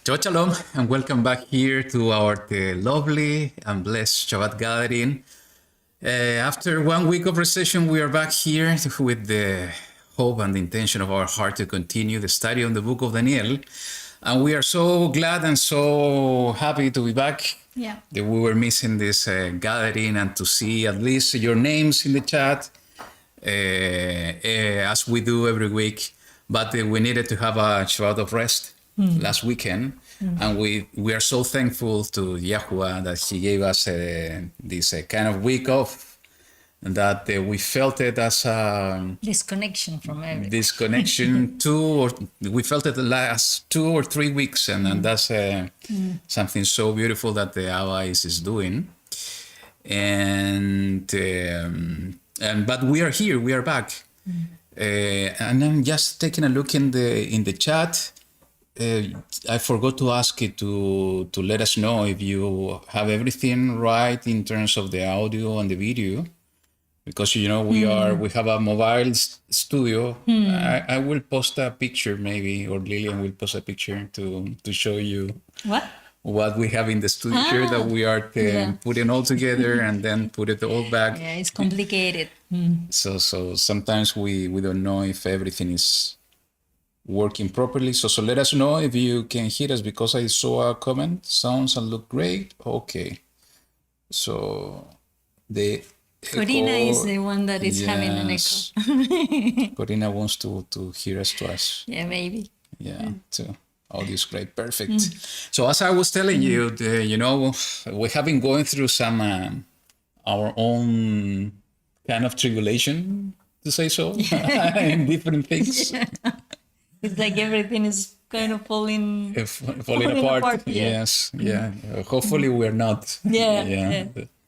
Shabbat Shalom, and welcome back here to our lovely and blessed Shabbat gathering. After 1 week of recession, we are back here with the hope and the intention of our heart to continue the study on the book of Daniel. And we are so glad and so happy to be back. Yeah. That we were missing this gathering and to see at least your names in the chat as we do every week. But we needed to have a Shabbat of rest last weekend. And we are so thankful to YaHuWaH that he gave us this kind of week off, that we felt it as a Disconnection from everything. disconnection. We felt it the last 2 or 3 weeks, and that's something so beautiful that the Abba is doing. But we are here, we are back. And I'm just taking a look in the chat. I forgot to ask you to let us know if you have everything right in terms of the audio and the video, because we have a mobile studio. I will post a picture maybe, or Lillian will post a picture to show you what we have in the studio here that we are putting all together and then put it all back. Yeah, it's complicated. So sometimes we don't know if everything is working properly. So let us know if you can hear us, because I saw a comment. Sounds and look great. Okay. So the Corina is the one that is having an echo. Corina wants to hear us twice. Yeah, maybe. Yeah, so audio is great. Perfect. So as I was telling you, we have been going through some our own kind of tribulation, to say so, in different things. Yeah. It's like everything is kind of falling apart. Yes, yeah. Hopefully we're not. Yeah.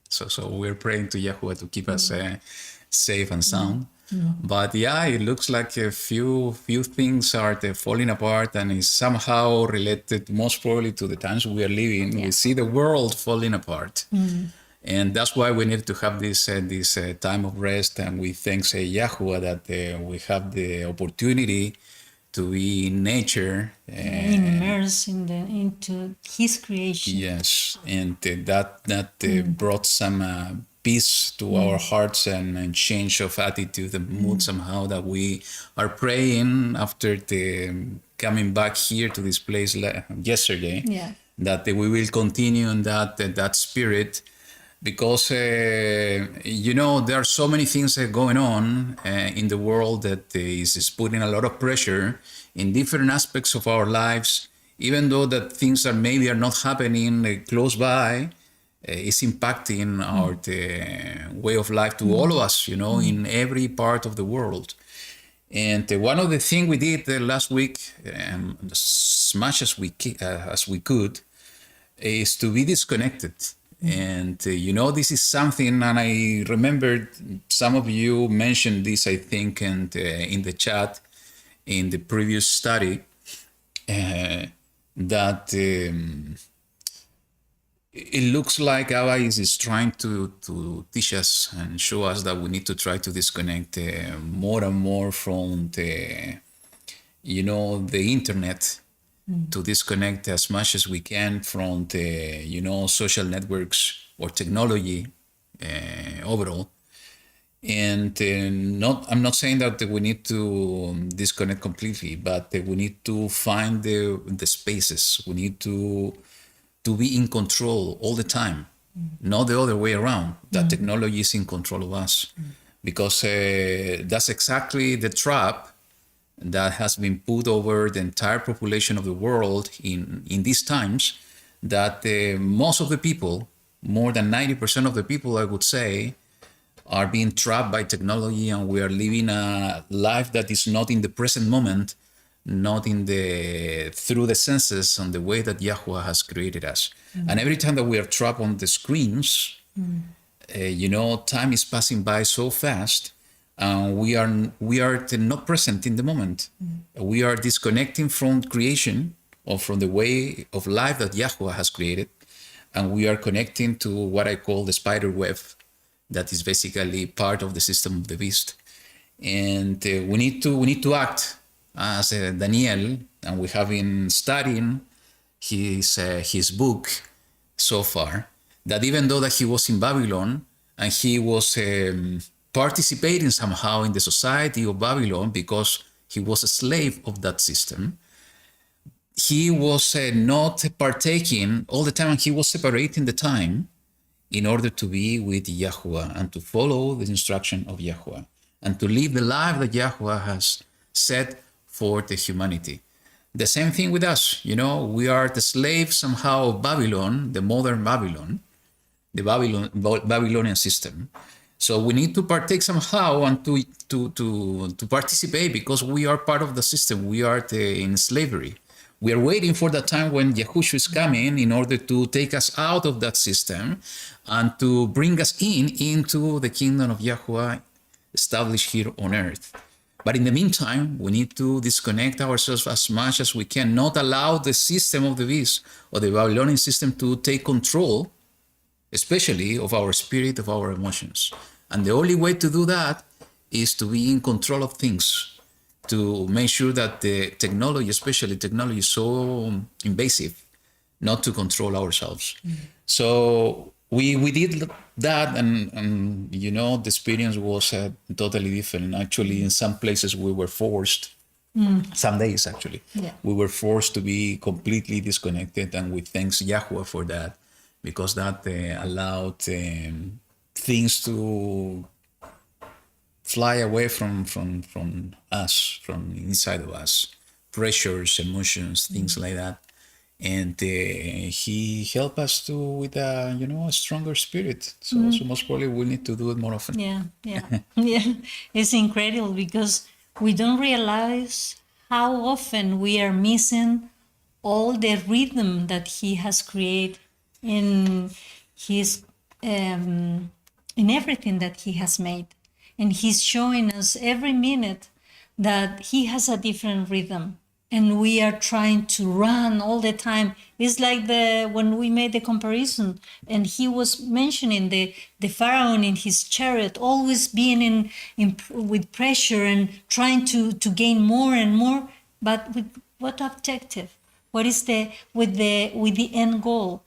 So we're praying to YaHuWaH to keep us safe and sound. But it looks like a few things are falling apart, and is somehow related most probably to the times we are living. We see the world falling apart. And that's why we need to have this time of rest, and we thank YaHuWaH that we have the opportunity to be in nature, immersed into His creation. Yes, and that brought some peace to our hearts, and change of attitude and mood somehow, that we are praying after coming back here to this place yesterday. Yeah. That we will continue in that spirit. Because, there are so many things going on in the world that is putting a lot of pressure in different aspects of our lives. Even though that things are not happening close by, it's impacting our way of life to all of us, in every part of the world. And one of the things we did last week, as much as we could, is to be disconnected. And, this is something, and I remember some of you mentioned this, I think, and in the chat, in the previous study, that it looks like Abba is trying to teach us and show us that we need to try to disconnect more and more from the internet, to disconnect as much as we can from the, social networks or technology overall. And I'm not saying that we need to disconnect completely, but we need to find the spaces. We need to be in control all the time, not the other way around, that technology is in control of us. Because that's exactly the trap that has been put over the entire population of the world in these times, that most of the people, more than 90% of the people, I would say, are being trapped by technology, and we are living a life that is not in the present moment, not through the senses and the way that YaHuWaH has created us. And every time that we are trapped on the screens, time is passing by so fast, and we are not present in the moment. We are disconnecting from creation, or from the way of life that YaHuWaH has created, and we are connecting to what I call the spider web, that is basically part of the system of the beast. And we need to act as Daniel, and we have been studying his book so far, that even though that he was in Babylon and he was participating somehow in the society of Babylon because he was a slave of that system, he was not partaking all the time, and he was separating the time in order to be with YaHuWaH and to follow the instruction of YaHuWaH and to live the life that YaHuWaH has set for the humanity. The same thing with us, we are the slaves somehow of Babylon, the modern Babylon, the Babylonian system. So we need to partake somehow and to participate, because we are part of the system. We are in slavery. We are waiting for the time when Yahushua is coming in order to take us out of that system and to bring us into the kingdom of YaHuWaH established here on earth. But in the meantime, we need to disconnect ourselves as much as we can, not allow the system of the beast or the Babylonian system to take control, especially of our spirit, of our emotions. And the only way to do that is to be in control of things, to make sure that the technology, especially technology, is so invasive, not to control ourselves. So we did that, and the experience was totally different. Actually, in some places we were forced, some days actually, we were forced to be completely disconnected, and we thanks YaHuWaH for that, because that allowed things to fly away from us, from inside of us, pressures, emotions, things like that. And he helped us with a stronger spirit. So most probably we need to do it more often. Yeah. It's incredible, because we don't realize how often we are missing all the rhythm that he has created in his in everything that he has made. And he's showing us every minute that he has a different rhythm, and we are trying to run all the time. It's like when we made the comparison, and he was mentioning the Pharaoh in his chariot, always being with pressure and trying to gain more and more, but with what objective? What is with the end goal?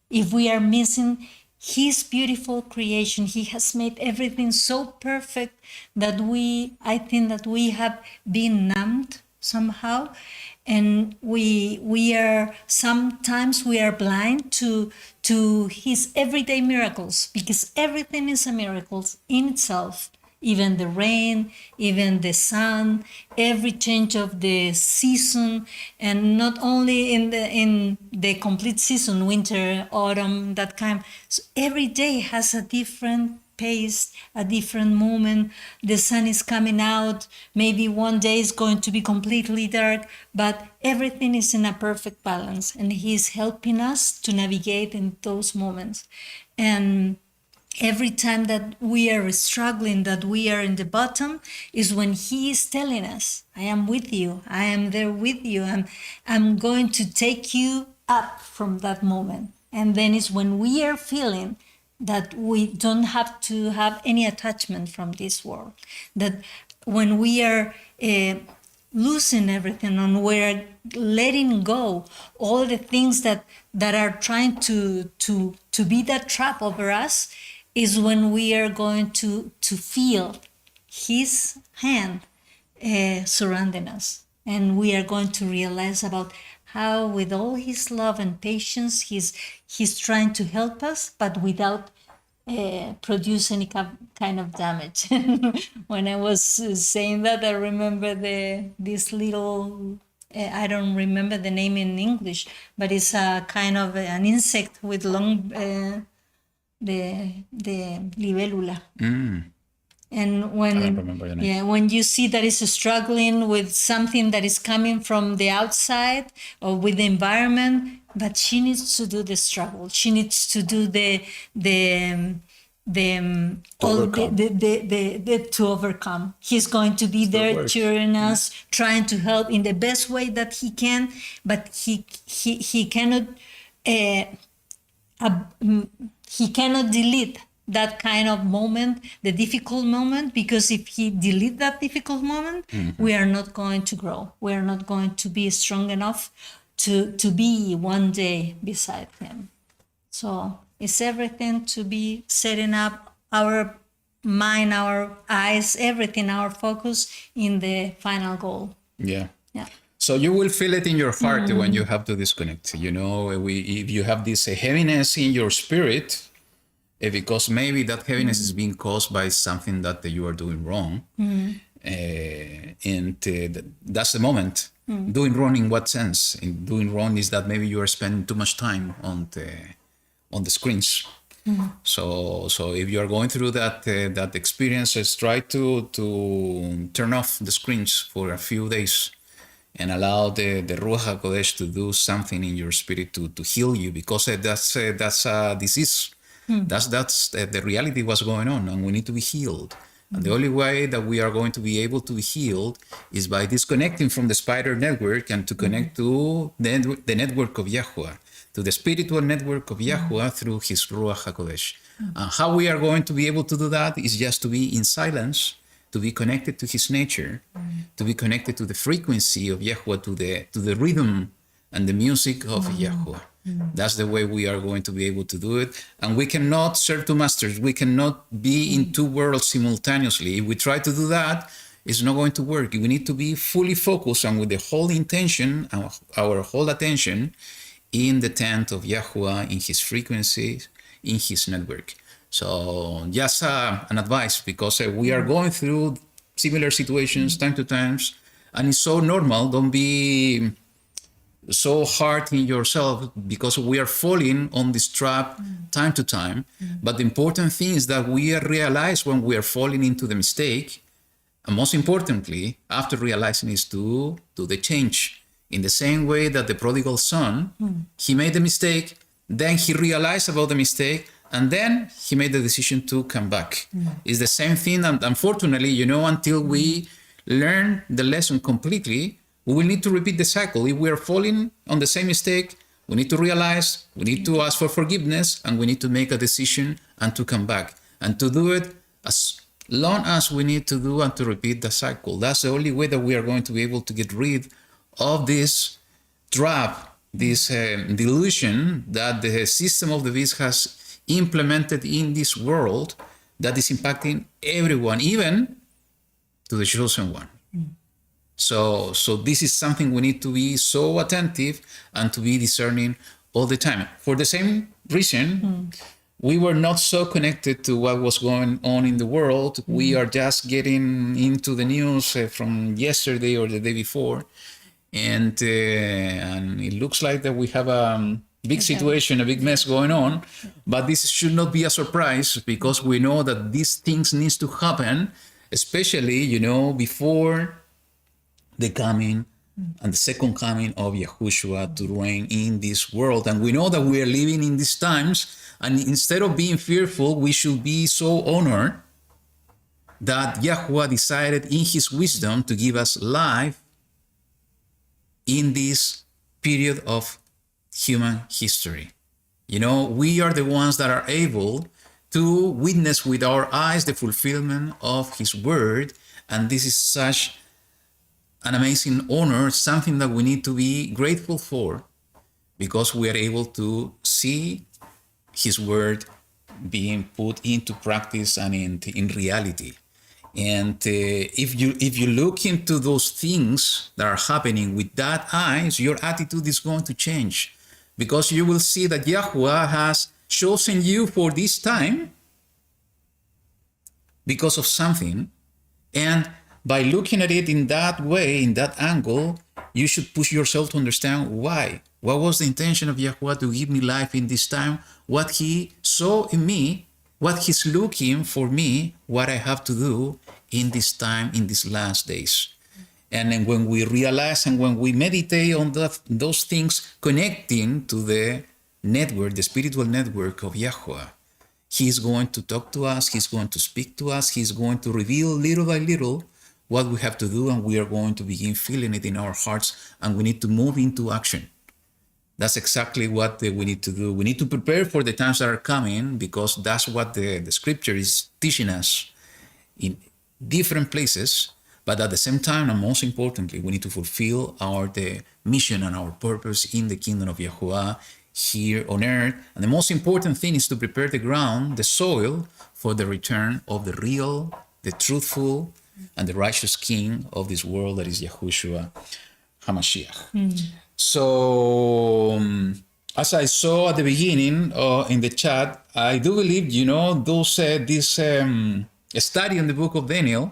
If we are missing his beautiful creation, he has made everything so perfect that I think that we have been numbed somehow, and we are sometimes we are blind to his everyday miracles, because everything is a miracle in itself. Even the rain, even the sun, every change of the season, and not only in the complete season, winter, autumn, that kind. So every day has a different pace, a different moment. The sun is coming out. Maybe one day is going to be completely dark, but everything is in a perfect balance, and he's helping us to navigate in those moments. And every time that we are struggling, that we are in the bottom, is when he is telling us, I am with you, I am there with you, I'm going to take you up from that moment. And then it's when we are feeling that we don't have to have any attachment from this world, that when we are losing everything and we're letting go all the things that are trying to be that trap over us, is when we are going to feel his hand surrounding us. And we are going to realize about how, with all his love and patience, he's trying to help us, but without produce any kind of damage. When I was saying that, I remember this little, I don't remember the name in English, but it's a kind of an insect with long, the libélula. And when you see that it's struggling with something that is coming from the outside or with the environment, but she needs to do the struggle. She needs to do to overcome. He's going to be there cheering us, trying to help in the best way that he can, but he cannot he cannot delete that kind of moment, the difficult moment, because if he delete that difficult moment, we are not going to grow. We are not going to be strong enough to be one day beside him. So it's everything to be setting up our mind, our eyes, everything, our focus in the final goal. Yeah. Yeah. So you will feel it in your heart when you have to disconnect. You know, if you have this heaviness in your spirit, because maybe that heaviness is being caused by something that you are doing wrong, and that's the moment. Doing wrong in what sense? In doing wrong is that maybe you are spending too much time on the screens. So if you are going through that experience, just try to turn off the screens for a few days and allow the Ruach HaKodesh to do something in your spirit to heal you, because that's a disease. That's the reality what's going on, and we need to be healed. And the only way that we are going to be able to be healed is by disconnecting from the spider network and to connect to the network of YaHuWaH, to the spiritual network of YaHuWaH through his Ruach HaKodesh. And how we are going to be able to do that is just to be in silence, to be connected to his nature, to be connected to the frequency of YaHuWaH, to the rhythm and the music of YaHuWaH. That's the way we are going to be able to do it. And we cannot serve two masters. We cannot be in two worlds simultaneously. If we try to do that, it's not going to work. We need to be fully focused and with the whole intention, our whole attention in the tent of YaHuWaH, in his frequencies, in his network. So just an advice, because we are going through similar situations time to time, and it's so normal. Don't be so hard in yourself, because we are falling on this trap time to time. But the important thing is that we realize when we are falling into the mistake, and most importantly, after realizing, is to do the change. In the same way that the prodigal son, he made the mistake, then he realized about the mistake, and then he made the decision to come back. It's the same thing, and unfortunately, until we learn the lesson completely, we will need to repeat the cycle. If we are falling on the same mistake, we need to realize, we need to ask for forgiveness, and we need to make a decision and to come back. And to do it as long as we need to do and to repeat the cycle. That's the only way that we are going to be able to get rid of this trap, this delusion that the system of the beast has implemented in this world, that is impacting everyone, even to the chosen one. So this is something we need to be so attentive and to be discerning all the time. For the same reason, we were not so connected to what was going on in the world. We are just getting into the news from yesterday or the day before, and it looks like that we have a big situation, a big mess going on. But this should not be a surprise, because we know that these things needs to happen, especially before the coming and the second coming of Yahushua to reign in this world. And we know that we are living in these times, and instead of being fearful, we should be so honored that YaHuWaH decided in his wisdom to give us life in this period of human history. We are the ones that are able to witness with our eyes the fulfillment of his word, and this is such an amazing honor, something that we need to be grateful for, because we are able to see his word being put into practice and in reality. And if you look into those things that are happening with that eyes, your attitude is going to change, because you will see that YaHuWaH has chosen you for this time because of something. And by looking at it in that way, in that angle, you should push yourself to understand why. What was the intention of YaHuWaH to give me life in this time? What he saw in me, what he's looking for me, what I have to do in this time, in these last days. And then when we realize and when we meditate on those things, connecting to the network, the spiritual network of YaHuWaH, he's going to talk to us, he's going to speak to us, he's going to reveal little by little what we have to do, and we are going to begin feeling it in our hearts, and we need to move into action. That's exactly what we need to do. We need to prepare for the times that are coming, because that's what the scripture is teaching us in different places. But at the same time, and most importantly, we need to fulfill the mission and our purpose in the kingdom of YaHuWaH here on earth. And the most important thing is to prepare the ground, the soil, for the return of the real, the truthful, and the righteous King of this world, that is Yahushua HaMashiach. So, as I saw at the beginning in the chat, I do believe, this study in the book of Daniel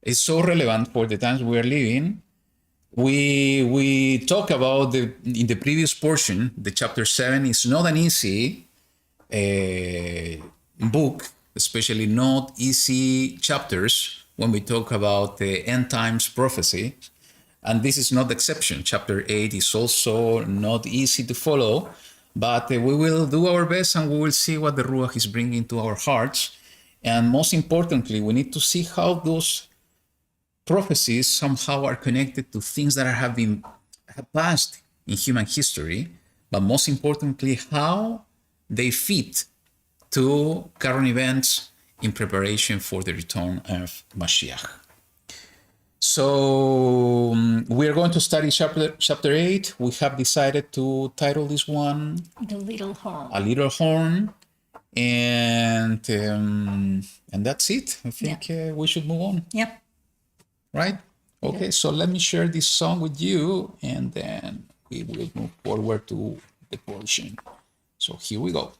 is so relevant for the times we are living. We talk about in the previous portion, the chapter 7 is not an easy book, especially not easy chapters when we talk about the end times prophecy. And this is not the exception. Chapter 8 is also not easy to follow, but we will do our best and we will see what the Ruach is bringing to our hearts. And most importantly, we need to see how those prophecies somehow are connected to things that have passed in human history, but most importantly, how they fit to current events in preparation for the return of Mashiach. So we are going to study chapter 8. We have decided to title this one The Little Horn. A Little Horn. And that's it. I think we should move on. Yep. Right? Okay, so let me share this song with you and then we will move forward to the portion. So here we go.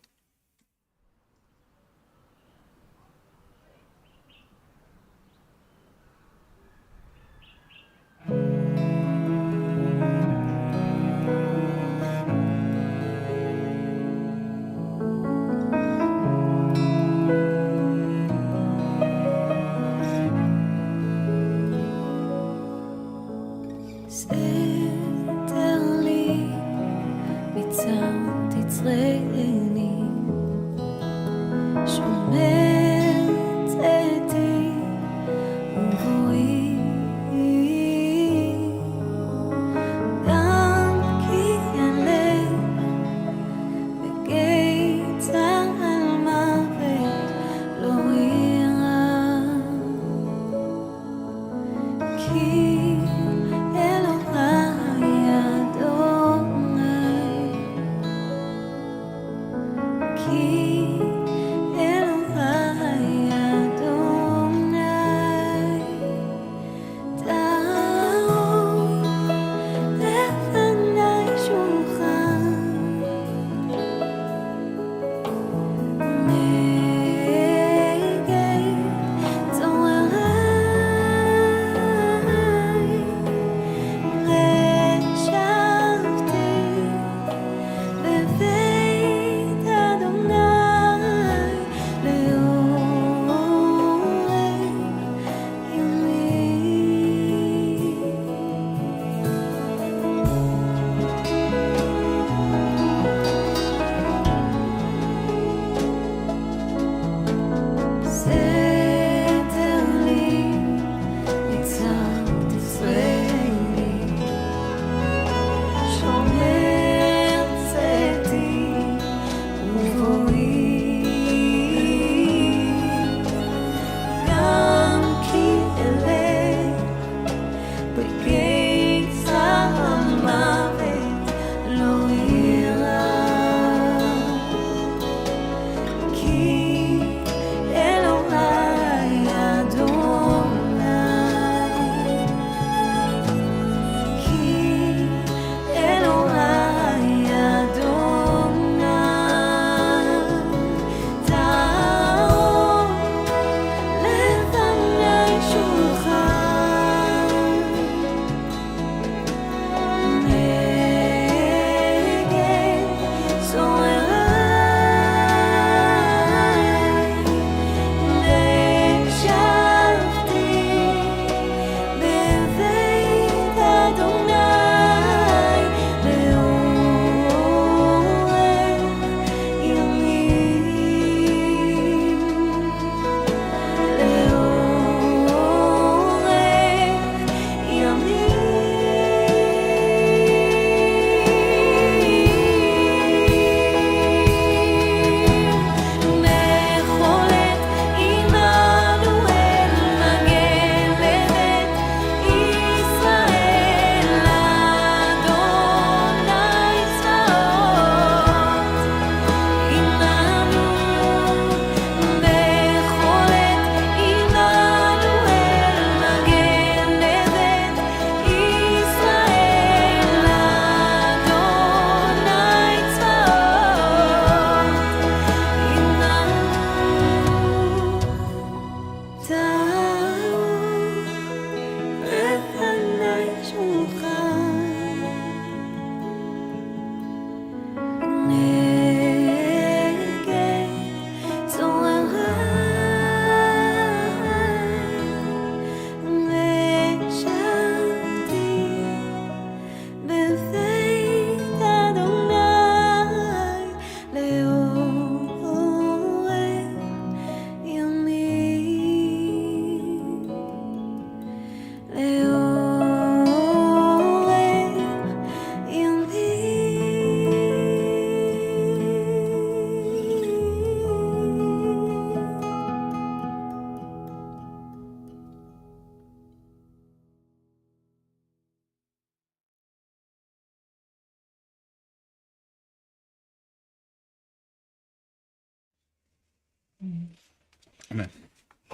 Amen.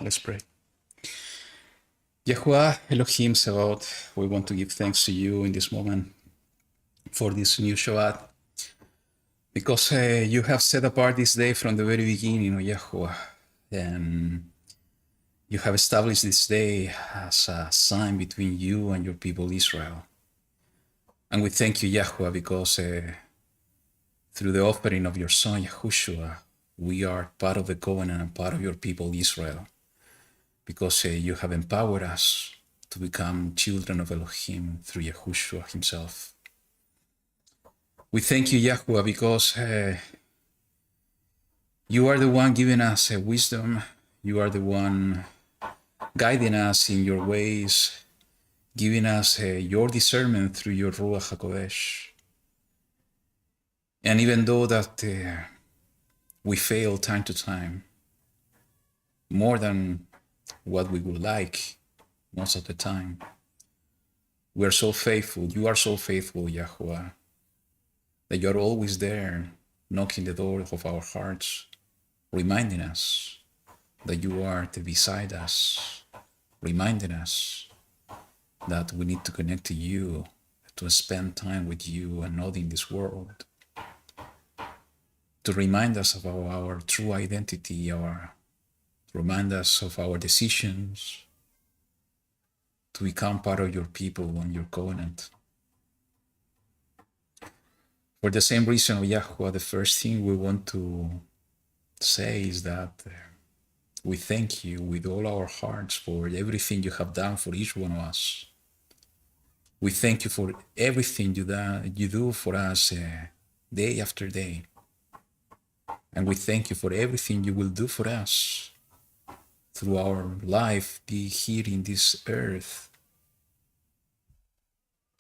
Let's pray. YaHuWaH, Elohim Sebaot, we want to give thanks to you in this moment for this new Shabbat, because you have set apart this day from the very beginning, O YaHuWaH, and you have established this day as a sign between you and your people Israel. And we thank you, YaHuWaH, because through the offering of your Son, Yahushua, we are part of the covenant and part of your people Israel, because you have empowered us to become children of Elohim through Yahushua himself. We thank you, YaHuWaH, because you are the one giving us wisdom. You are the one guiding us in your ways, giving us your discernment through your Ruach HaKodesh. And even though that we fail time to time, more than what we would like most of the time, we are so faithful. You are so faithful, YaHuWaH, that you are always there, knocking the door of our hearts, reminding us that you are beside us, reminding us that we need to connect to you, to spend time with you and not in this world, to remind us of our true identity, remind us of our decisions, to become part of your people and your covenant. For the same reason, YaHuWaH, the first thing we want to say is that we thank you with all our hearts for everything you have done for each one of us. We thank you for everything you do for us day after day. And we thank you for everything you will do for us through our life, be here in this earth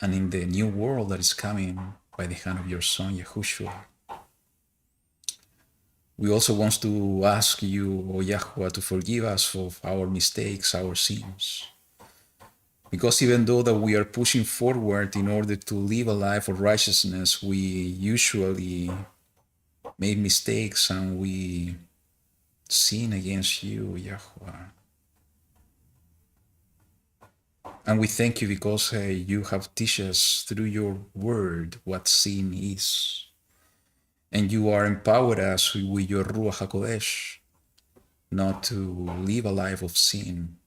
and in the new world that is coming by the hand of your Son, Yahushua. We also want to ask you, O YaHuWaH, to forgive us of our mistakes, our sins. Because even though that we are pushing forward in order to live a life of righteousness, we usually make mistakes and we sin against you, YaHuWaH. And we thank you because you have taught us through your word what sin is. And you are empowered us with your Ruach HaKodesh not to live a life of sin.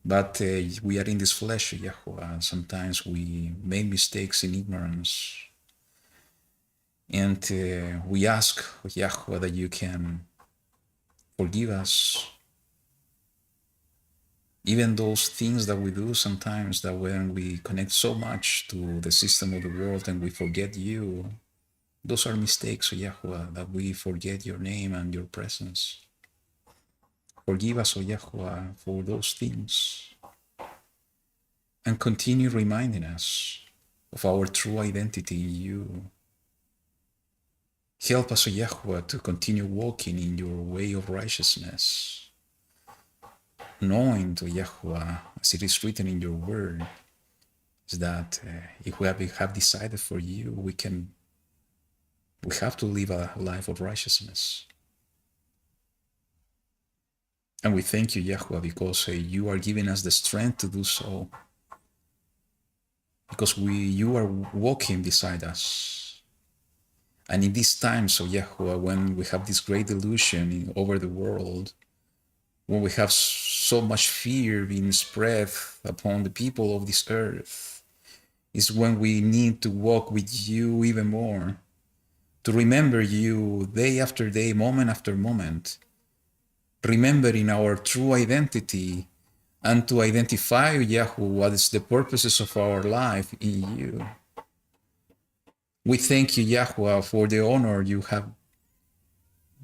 But we are in this flesh, YaHuWaH. Sometimes we make mistakes in ignorance. And we ask, YaHuWaH, that you can forgive us. Even those things that we do sometimes, that when we connect so much to the system of the world and we forget you, those are mistakes, O YaHuWaH, that we forget your name and your presence. Forgive us, O YaHuWaH, for those things. And continue reminding us of our true identity in you. Help us, O YaHuWaH, to continue walking in your way of righteousness, knowing, O YaHuWaH, as it is written in your word, is that if we have decided for you, we have to live a life of righteousness. And we thank you, YaHuWaH, because you are giving us the strength to do so. Because you are walking beside us. And in these times, O YaHuWaH, when we have this great delusion over the world, when we have so much fear being spread upon the people of this earth, is when we need to walk with you even more, to remember you day after day, moment after moment, remembering our true identity, and to identify, YaHuWaH, what is the purposes of our life in you. We thank you, YaHuWaH, for the honor you have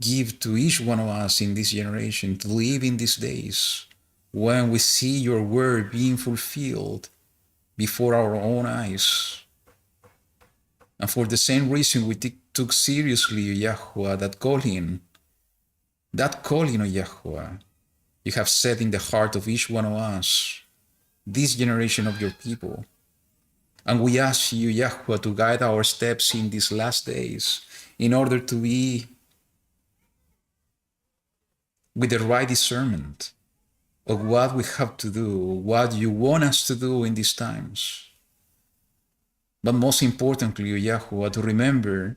give to each one of us in this generation to live in these days when we see your word being fulfilled before our own eyes. And for the same reason, we took seriously, YaHuWaH, that calling, O YaHuWaH, you have set in the heart of each one of us, this generation of your people. And we ask you, YaHuWaH, to guide our steps in these last days in order to be with the right discernment of what we have to do, what you want us to do in these times. But most importantly, YaHuWaH, to remember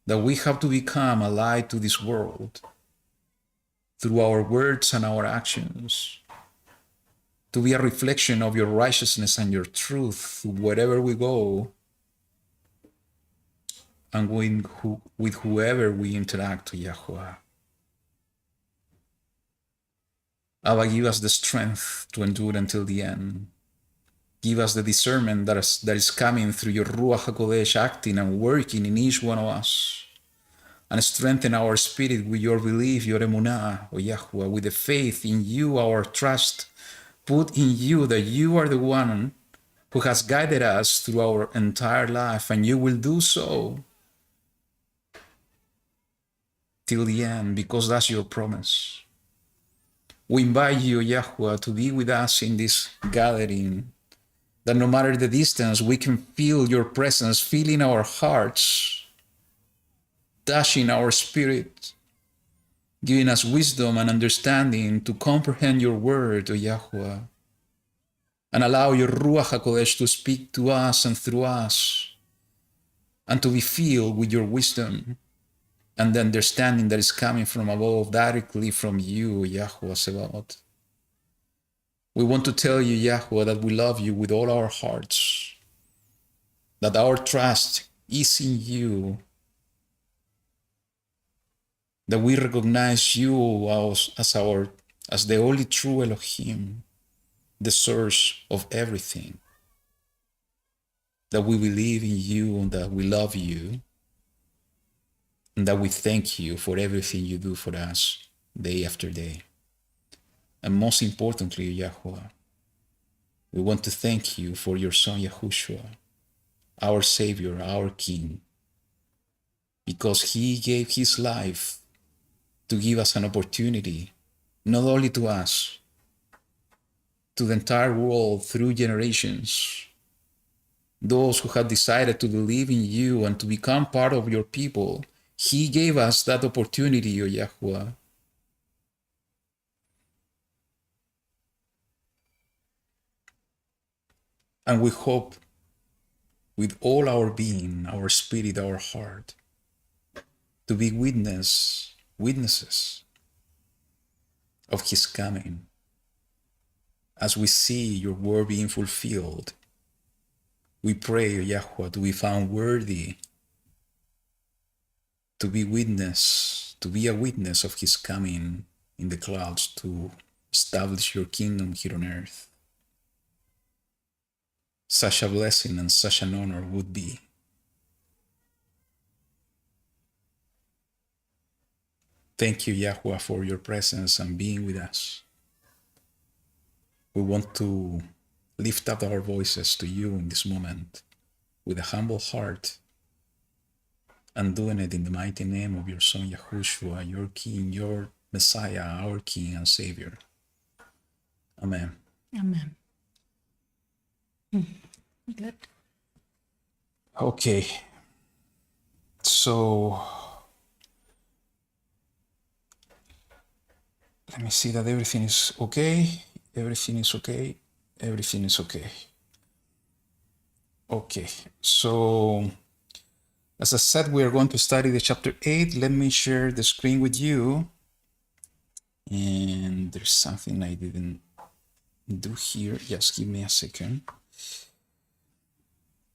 that we have to become a light to this world through our words and our actions, to be a reflection of your righteousness and your truth wherever we go and with whoever we interact with, YaHuWaH. Abba, give us the strength to endure until the end. Give us the discernment that is coming through your Ruach HaKodesh acting and working in each one of us. And strengthen our spirit with your belief, your emunah, O YaHuWaH, with the faith in you, our trust. Put in you that you are the one who has guided us through our entire life, and you will do so till the end, because that's your promise. We invite you, YaHuWaH, to be with us in this gathering, that no matter the distance, we can feel your presence, filling our hearts, touching our spirit, giving us wisdom and understanding to comprehend your word, O YaHuWaH, and allow your Ruach HaKodesh to speak to us and through us, and to be filled with your wisdom and the understanding that is coming from above, directly from you, YaHuWaH Sebaot. We want to tell you, YaHuWaH, that we love you with all our hearts, that our trust is in you, that we recognize you as the only true Elohim, the source of everything, that we believe in you and that we love you, and that we thank you for everything you do for us day after day. And most importantly, YaHuWaH, we want to thank you for your Son Yahushua, our Savior, our King, because he gave his life to give us an opportunity, not only to us, to the entire world through generations, those who have decided to believe in you and to become part of your people. He gave us that opportunity, O YaHuWaH. And we hope with all our being, our spirit, our heart, to be witnesses of his coming as we see your word being fulfilled. We pray, O YaHuWaH, to be found worthy to be a witness of his coming in the clouds to establish your kingdom here on earth. Such a blessing and such an honor would be. Thank you, YaHuWaH, for your presence and being with us. We want to lift up our voices to you in this moment with a humble heart, and doing it in the mighty name of your Son Yahushua, your King, your Messiah, our King and Savior. Amen. Amen. Good. Okay. So let me see that everything is okay. Everything is okay. Everything is okay. Okay. So as I said, we are going to study the chapter 8. Let me share the screen with you. And there's something I didn't do here. Just give me a second.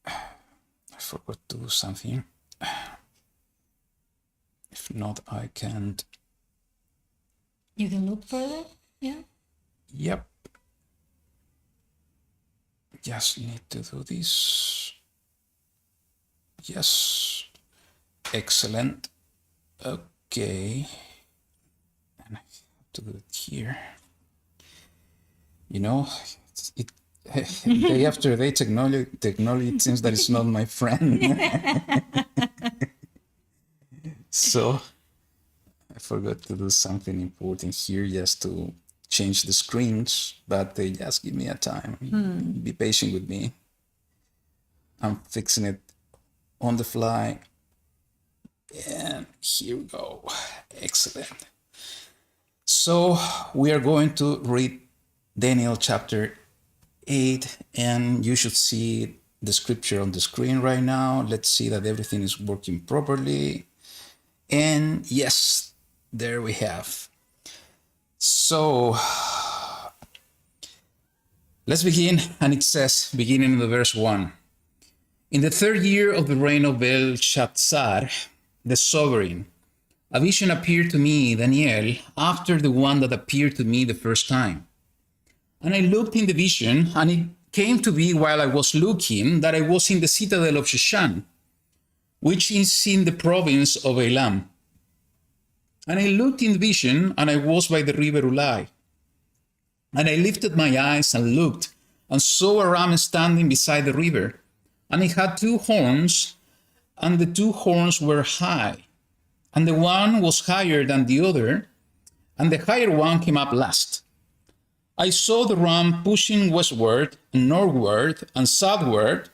I forgot to do something. If not, I can't. You can look further? Yeah. Yep. Just need to do this. Yes. Excellent. Okay. And I have to do it here. You know, day after day, technology seems that it's not my friend. So I forgot to do something important here, just to change the screens, but they just give me a time. Be patient with me. I'm fixing it on the fly. And here we go. Excellent. So we are going to read Daniel chapter 8, and you should see the scripture on the screen right now. Let's see that everything is working properly. And yes, there we have. So let's begin. And it says, beginning in the verse 1. In the 3rd year of the reign of Belshazzar, the sovereign, a vision appeared to me, Daniel, after the one that appeared to me the first time. And I looked in the vision, and it came to be while I was looking that I was in the citadel of Shushan, which is in the province of Elam. And I looked in the vision, and I was by the river Ulai. And I lifted my eyes and looked, and saw a ram standing beside the river. And it had 2 horns, and the 2 horns were high. And the one was higher than the other, and the higher one came up last. I saw the ram pushing westward and northward and southward,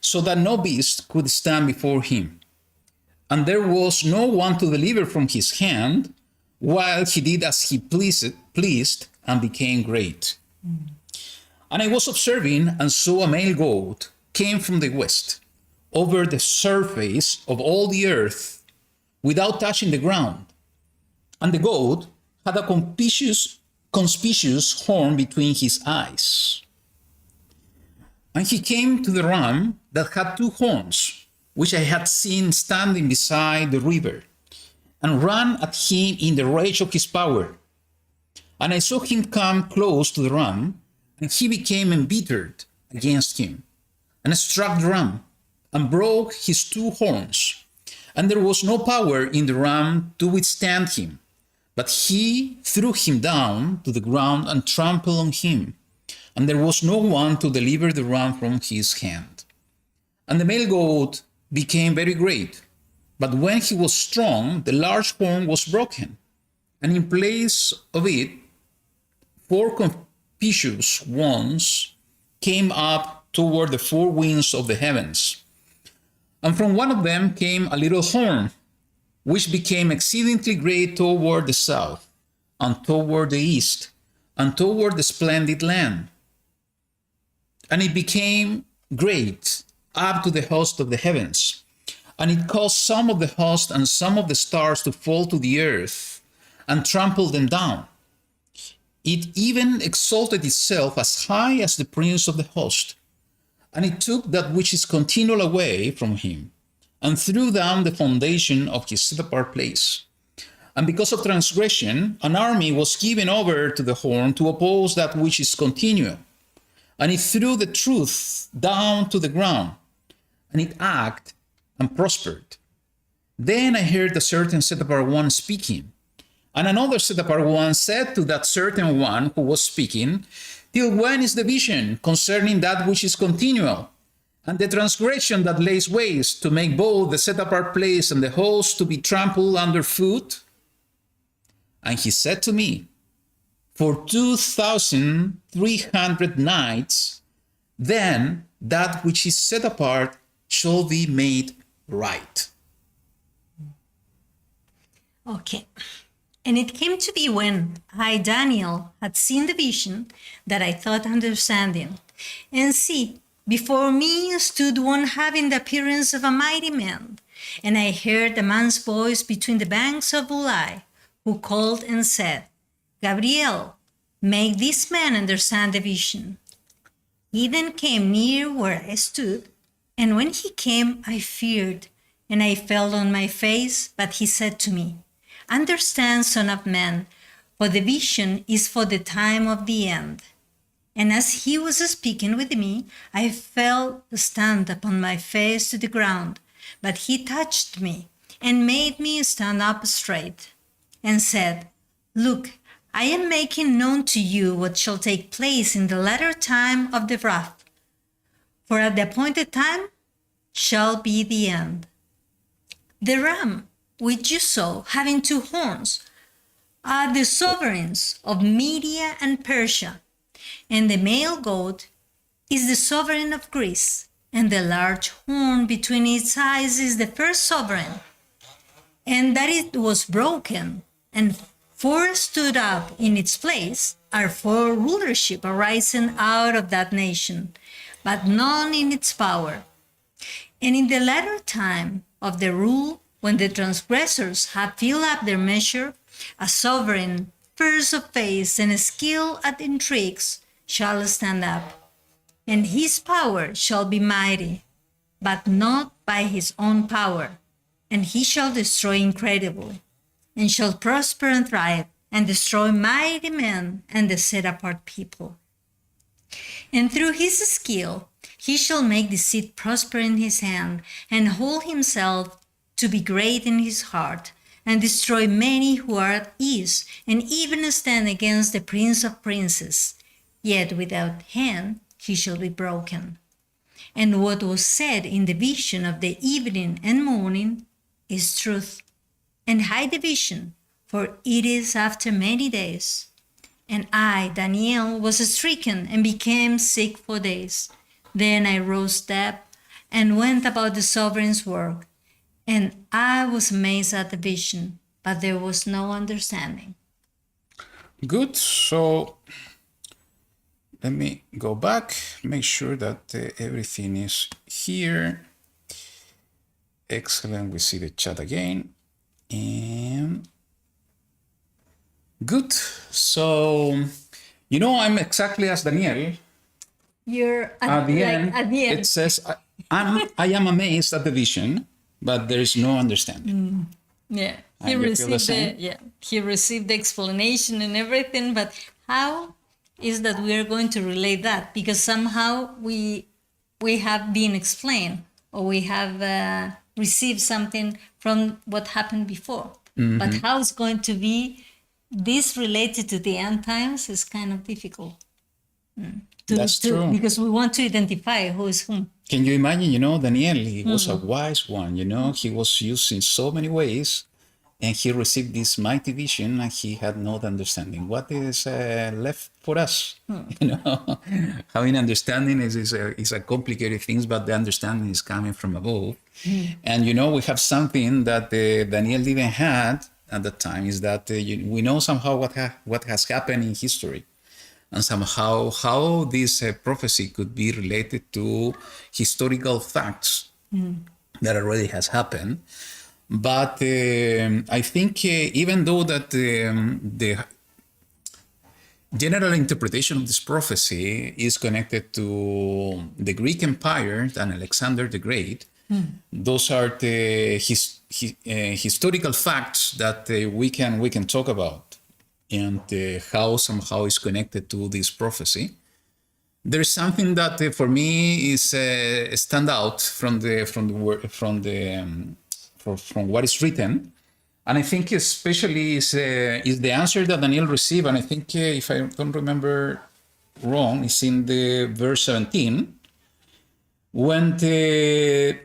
so that no beast could stand before him. And there was no one to deliver from his hand, while he did as he pleased and became great. And I was observing and saw a male goat came from the west, over the surface of all the earth, without touching the ground. And the goat had a conspicuous horn between his eyes. And he came to the ram that had 2 horns, which I had seen standing beside the river, and ran at him in the rage of his power. And I saw him come close to the ram, and he became embittered against him, and struck the ram, and broke his 2 horns. And there was no power in the ram to withstand him, but he threw him down to the ground and trampled on him. And there was no one to deliver the ram from his hand. And the male goat became very great, but when he was strong, the large horn was broken, and in place of it, 4 conspicuous ones came up toward the 4 winds of the heavens. And from one of them came a little horn, which became exceedingly great toward the south, and toward the east, and toward the splendid land. And it became great up to the host of the heavens. And it caused some of the host and some of the stars to fall to the earth, and trampled them down. It even exalted itself as high as the prince of the host. And it took that which is continual away from him, and threw down the foundation of his set-apart place. And because of transgression, an army was given over to the horn to oppose that which is continual. And it threw the truth down to the ground, and it acted and prospered. Then I heard a certain set-apart one speaking, and another set-apart one said to that certain one who was speaking, "Till when is the vision concerning that which is continual, and the transgression that lays waste to make both the set-apart place and the host to be trampled underfoot?" And he said to me, "For 2,300 nights, then that which is set apart shall be made right." Okay. And it came to be when I, Daniel, had seen the vision that I thought understanding. And see, before me stood one having the appearance of a mighty man. And I heard a man's voice between the banks of Ulai, who called and said, "Gabriel, make this man understand the vision." He then came near where I stood, and when he came, I feared, and I fell on my face, but he said to me, "Understand, son of man, for the vision is for the time of the end." And as he was speaking with me, I fell stand upon my face to the ground, but he touched me and made me stand up straight, and said, "Look, I am making known to you what shall take place in the latter time of the wrath, for at the appointed time shall be the end. The ram which you saw having 2 horns are the sovereigns of Media and Persia, and the male goat is the sovereign of Greece, and the large horn between its eyes is the first sovereign, and that it was broken, and 4 stood up in its place, are for rulership arising out of that nation, but none in its power. And in the latter time of the rule, when the transgressors have filled up their measure, a sovereign, fierce of face and skilled at intrigues, shall stand up, and his power shall be mighty, but not by his own power, and he shall destroy incredibly, and shall prosper and thrive, and destroy mighty men and the set-apart people. And through his skill he shall make deceit prosper in his hand, and hold himself to be great in his heart, and destroy many who are at ease, and even stand against the Prince of Princes. Yet without hand he shall be broken. And what was said in the vision of the evening and morning is truth, and high division, for it is after many days. And I, Daniel, was stricken and became sick for days. Then I rose up and went about the sovereign's work, and I was amazed at the vision, but there was no understanding. Good. So let me go back, make sure that everything is here. Excellent. We see the chat again. And good. So, I'm exactly as Daniel. You're At the end, at the end. it says, I am amazed at the vision, but there is no understanding. Yeah, And you feel the same? he received the explanation and everything, but how is that we are going to relate that? Because somehow we have been explained, or we have received something from what happened before. Mm-hmm. But how it's going to be this related to the end times is kind of difficult. That's true. Because we want to identify who is whom. Can you imagine, Daniel, he was a wise one, he was used in so many ways, and he received this mighty vision, and he had no understanding. What is left for us? Having understanding is a complicated thing, but the understanding is coming from above. And, we have something that Daniel didn't have at that time, is that we know somehow what has happened in history. And somehow how this prophecy could be related to historical facts that already has happened. But I think even though that the general interpretation of this prophecy is connected to the Greek Empire and Alexander the Great, those are the historical facts that we can talk about. And how somehow is connected to this prophecy. There's something that for me is stand out from what is written, and I think especially is the answer that Daniel received. And I think if I don't remember wrong, it's in the verse 17 when the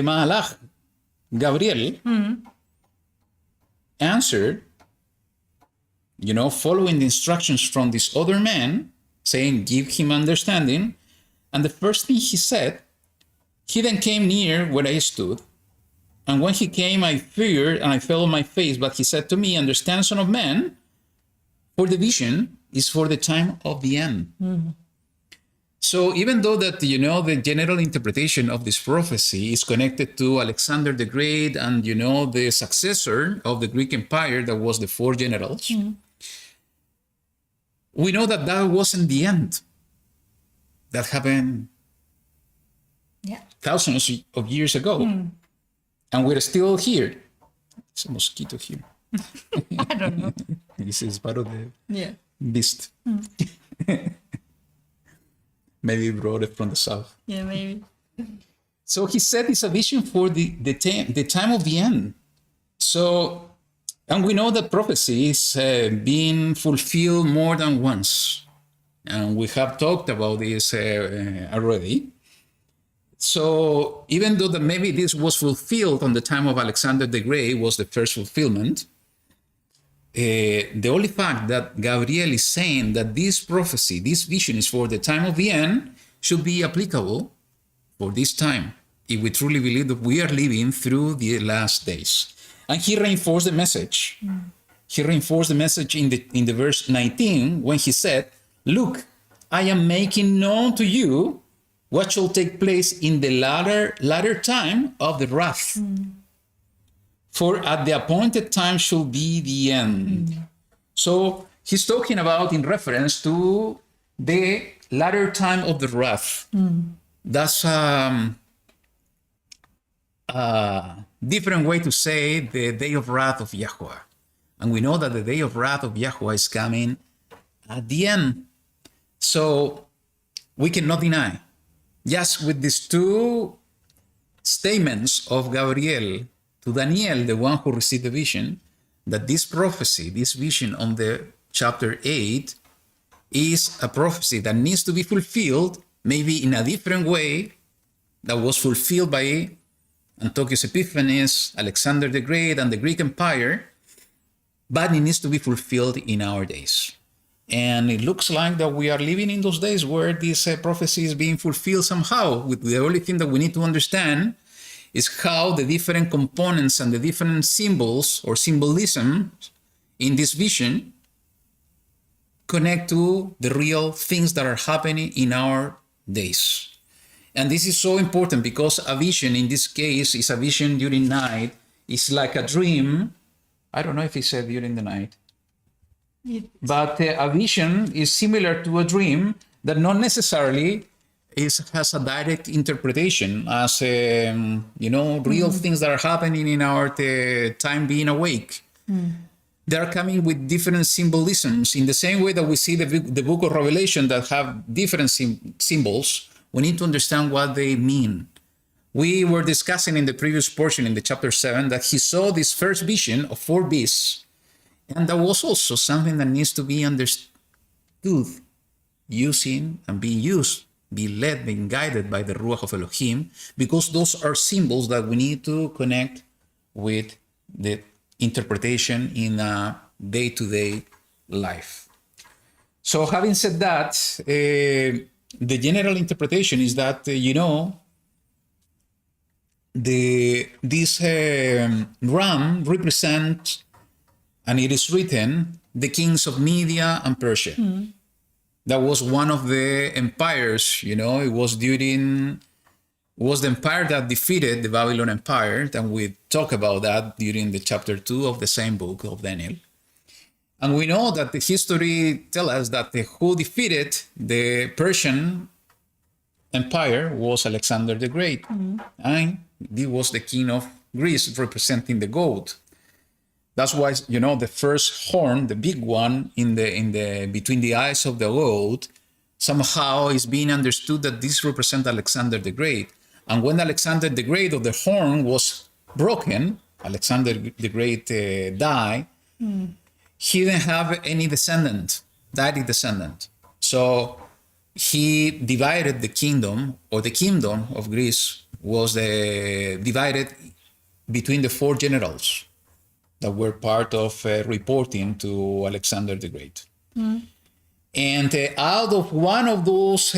Malach Gabriel answered. Following the instructions from this other man, saying, give him understanding. And the first thing he said, he then came near where I stood. And when he came, I feared and I fell on my face. But he said to me, understand, son of man, for the vision is for the time of the end. Mm-hmm. So even though that, the general interpretation of this prophecy is connected to Alexander the Great and, the successor of the Greek Empire, that was the 4 generals, we know that wasn't the end. That happened thousands of years ago. And we're still here. There's a mosquito here. I don't know. This is part of the beast. Maybe he brought it from the south. Yeah, maybe. So he said it's a vision for the time of the end. So, and we know that prophecy is being fulfilled more than once. And we have talked about this already. So even though that maybe this was fulfilled on the time of Alexander the Great, was the first fulfillment, the only fact that Gabriel is saying that this prophecy, this vision is for the time of the end, should be applicable for this time, if we truly believe that we are living through the last days. And he reinforced the message. he reinforced the message in the verse 19 when he said, "Look, I am making known to you what shall take place in the latter time of the wrath. For at the appointed time shall be the end." So he's talking about in reference to the latter time of the wrath. That's a different way to say the day of wrath of YaHuWaH. And we know that the day of wrath of YaHuWaH is coming at the end. So we cannot deny, just with these two statements of Gabriel to Daniel, the one who received the vision, that this prophecy, this vision on the chapter 8, is a prophecy that needs to be fulfilled, maybe in a different way that was fulfilled by Antiochus Epiphanes, Alexander the Great, and the Greek Empire, but it needs to be fulfilled in our days. And it looks like that we are living in those days where this prophecy is being fulfilled somehow. The only thing that we need to understand is how the different components and the different symbols or symbolism in this vision connect to the real things that are happening in our days. And this is so important because a vision in this case is a vision during night. It's like a dream. I don't know if he said during the night. But a vision is similar to a dream that not necessarily has a direct interpretation as, real things that are happening in our time being awake. They are coming with different symbolisms. In the same way that we see the book of Revelation that have different symbols, we need to understand what they mean. We were discussing in the previous portion in the chapter 7 that he saw this first vision of 4 beasts. And that was also something that needs to be understood, using and being used, be led, being guided by the Ruach of Elohim, because those are symbols that we need to connect with the interpretation in a day-to-day life. So having said that, the general interpretation is that, this ram represents, and it is written, the kings of Media and Persia. That was one of the empires, it was the empire that defeated the Babylon Empire, and we talk about that during the chapter 2 of the same book of Daniel. And we know that the history tells us that who defeated the Persian Empire was Alexander the Great. And he was the king of Greece, representing the goat. That's why, the first horn, the big one in the between the eyes of the goat, somehow is being understood that this represents Alexander the Great. And when Alexander the Great of the horn was broken, Alexander the Great died, he didn't have any direct descendant. So he divided the kingdom, or the kingdom of Greece was divided between the 4 generals that were part of reporting to Alexander the Great. And out of one of those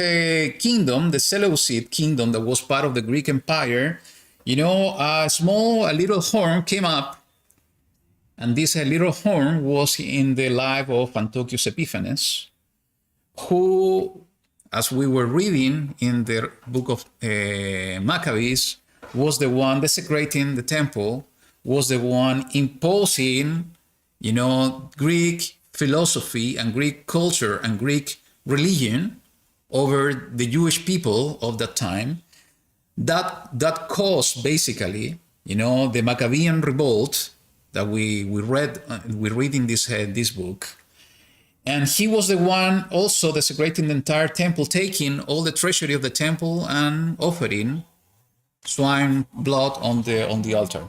kingdoms, the Seleucid kingdom that was part of the Greek Empire, a little horn came up. And this little horn was in the life of Antiochus Epiphanes, who, as we were reading in the book of Maccabees, was the one desecrating the temple, was the one imposing, Greek philosophy and Greek culture and Greek religion over the Jewish people of that time. That caused basically, the Maccabean revolt that we read in this book. And he was the one also desecrating the entire temple, taking all the treasury of the temple and offering swine blood on the altar.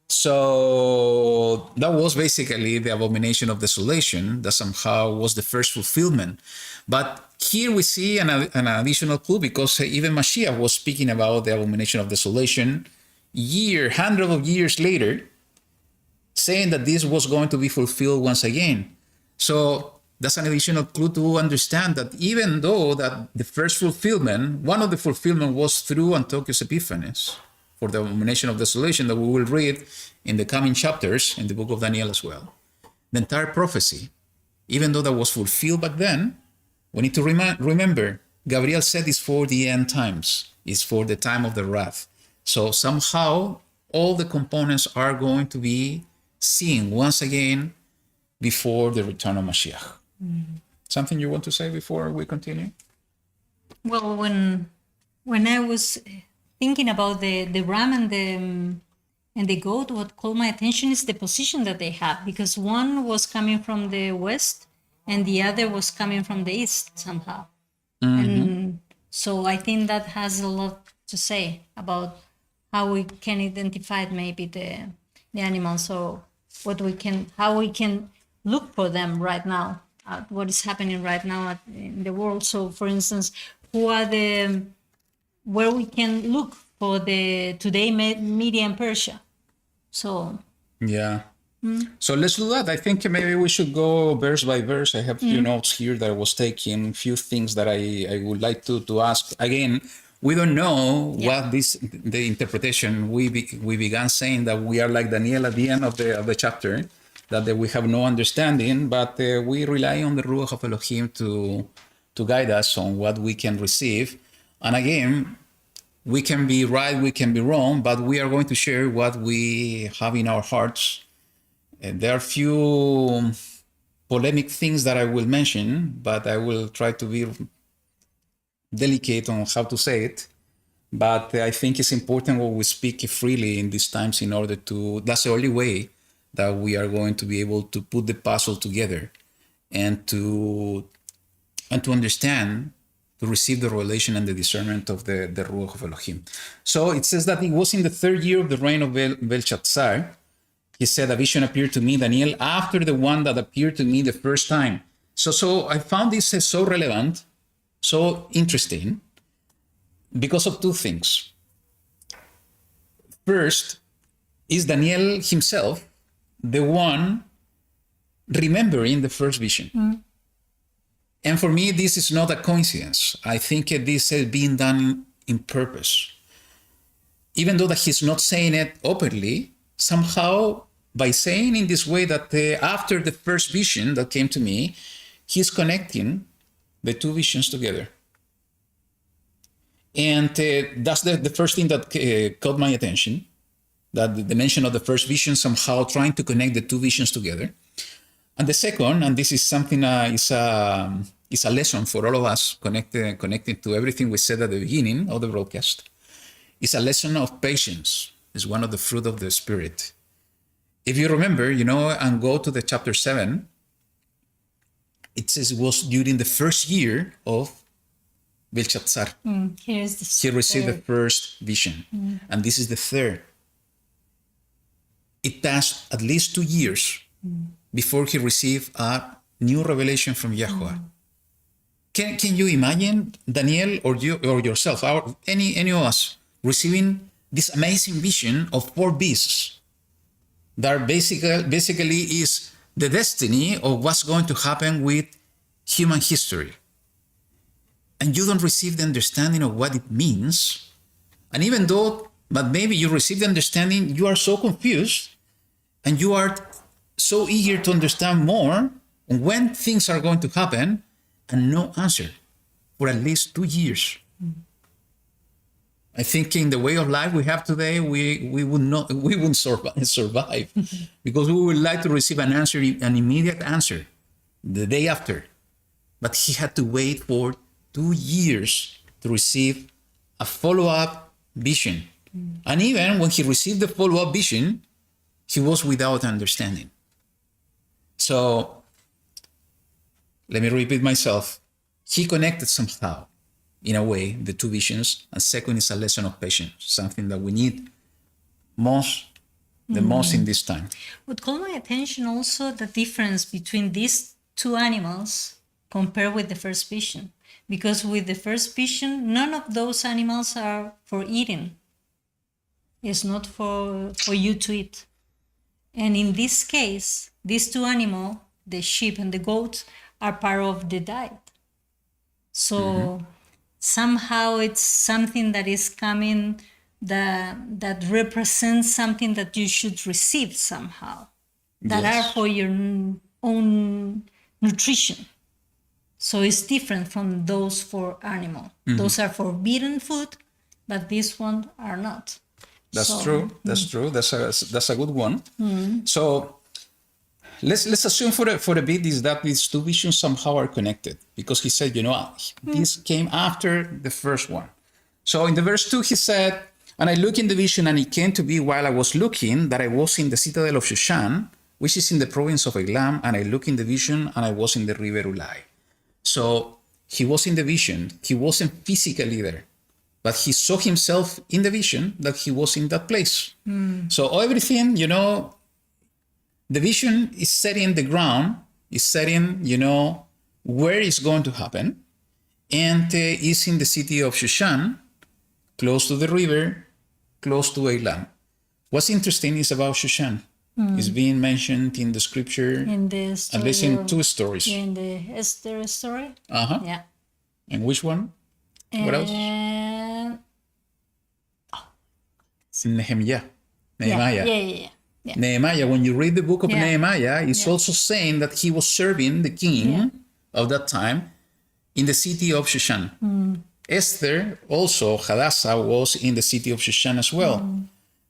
So that was basically the abomination of desolation that somehow was the first fulfillment. But here we see an additional clue, because even Mashiach was speaking about the abomination of desolation hundreds of years later, saying that this was going to be fulfilled once again. So that's an additional clue to understand that even though that the first fulfillment, one of the fulfillment was through Antiochus Epiphanes for the abomination of desolation that we will read in the coming chapters in the book of Daniel as well. the entire prophecy, even though that was fulfilled back then, we need to remember, Gabriel said it's for the end times. It's for the time of the wrath. So somehow all the components are going to be seen once again before the return of Mashiach. Something you want to say before we continue? Well, when I was thinking about the ram and the goat, what caught my attention is the position that they have, because one was coming from the west and the other was coming from the east somehow. And so I think that has a lot to say about how we can identify maybe the animals, or how we can look for them right now, what is happening right now in the world. So for instance, where we can look for the today media in Persia. So Yeah. So let's do that. I think maybe we should go verse by verse. I have few notes here that I was taking, few things that I would like to ask. Again, we don't know what the interpretation. We began saying that we are like Daniel at the end of the chapter, that we have no understanding, but we rely on the Ruach of Elohim to guide us on what we can receive. And again, we can be right, we can be wrong, but we are going to share what we have in our hearts. And there are few polemic things that I will mention, but I will try to be delicate on how to say it. But I think it's important when we speak freely in these times in order to, that's the only way that we are going to be able to put the puzzle together and to understand, to receive the revelation and the discernment of the Ruach of Elohim. So it says that it was in the third year of the reign of Belshazzar. He said, a vision appeared to me, Daniel, after the one that appeared to me the first time. So I found this so relevant, so interesting, because of two things. First, is Daniel himself the one remembering the first vision? And for me, this is not a coincidence. I think this is being done in purpose. Even though that he's not saying it openly, somehow by saying in this way that after the first vision that came to me, he's connecting the two visions together. And that's the first thing that caught my attention, that the mention of the first vision somehow trying to connect the two visions together. And the second, and this is something, is a lesson for all of us, connected to everything we said at the beginning of the broadcast, is a lesson of patience. It's one of the fruit of the Spirit. If you remember, and go to the chapter 7, it says it was during the first year of Belshazzar. He received the first vision, and this is the third. It passed at least 2 years before he received a new revelation from YaHuWaH. Can you imagine Daniel or you or yourself, or any of us, receiving this amazing vision of 4 beasts that basically is the destiny of what's going to happen with human history, and you don't receive the understanding of what it means? And even though, but maybe you receive the understanding, you are so confused and you are so eager to understand more on when things are going to happen, and no answer for at least 2 years. I think in the way of life we have today, we wouldn't survive because we would like to receive an immediate answer the day after. But he had to wait for 2 years to receive a follow-up vision. And even when he received the follow-up vision, he was without understanding. So let me repeat myself. He connected somehow, in a way, the two visions. And second is a lesson of patience, something that we need the most in this time. What caught my attention also the difference between these two animals compared with the first vision. Because with the first vision, none of those animals are for eating. It's not for you to eat. And in this case, these two animals, the sheep and the goats, are part of the diet. So somehow it's something that is coming that represents something that you should receive somehow. that Yes. are for your own nutrition. So it's different from those for animal. Those are forbidden food, but these ones are not. That's true. That's true. That's a good one. So let's assume for a bit is that these two visions somehow are connected, because he said, this came after the first one. So in the verse 2 he said, and I looked in the vision, and it came to be while I was looking that I was in the citadel of Shushan, which is in the province of Elam, and I looked in the vision, and I was in the river Ulai. So he was in the vision. He wasn't physically there, but he saw himself in the vision that he was in that place. So everything, the vision is setting the ground, is setting, where it's going to happen, and is in the city of Shushan, close to the river, close to Elam. What's interesting is about Shushan. It's being mentioned in the scripture, In the story, at least in two stories. in the Esther story. Uh-huh. Yeah. And which one? What else? And Nehemiah. yeah. Nehemiah, when you read the book of Yeah. Nehemiah, it's also saying that he was serving the king of that time in the city of Shushan. Esther, also Hadassah, was in the city of Shushan as well.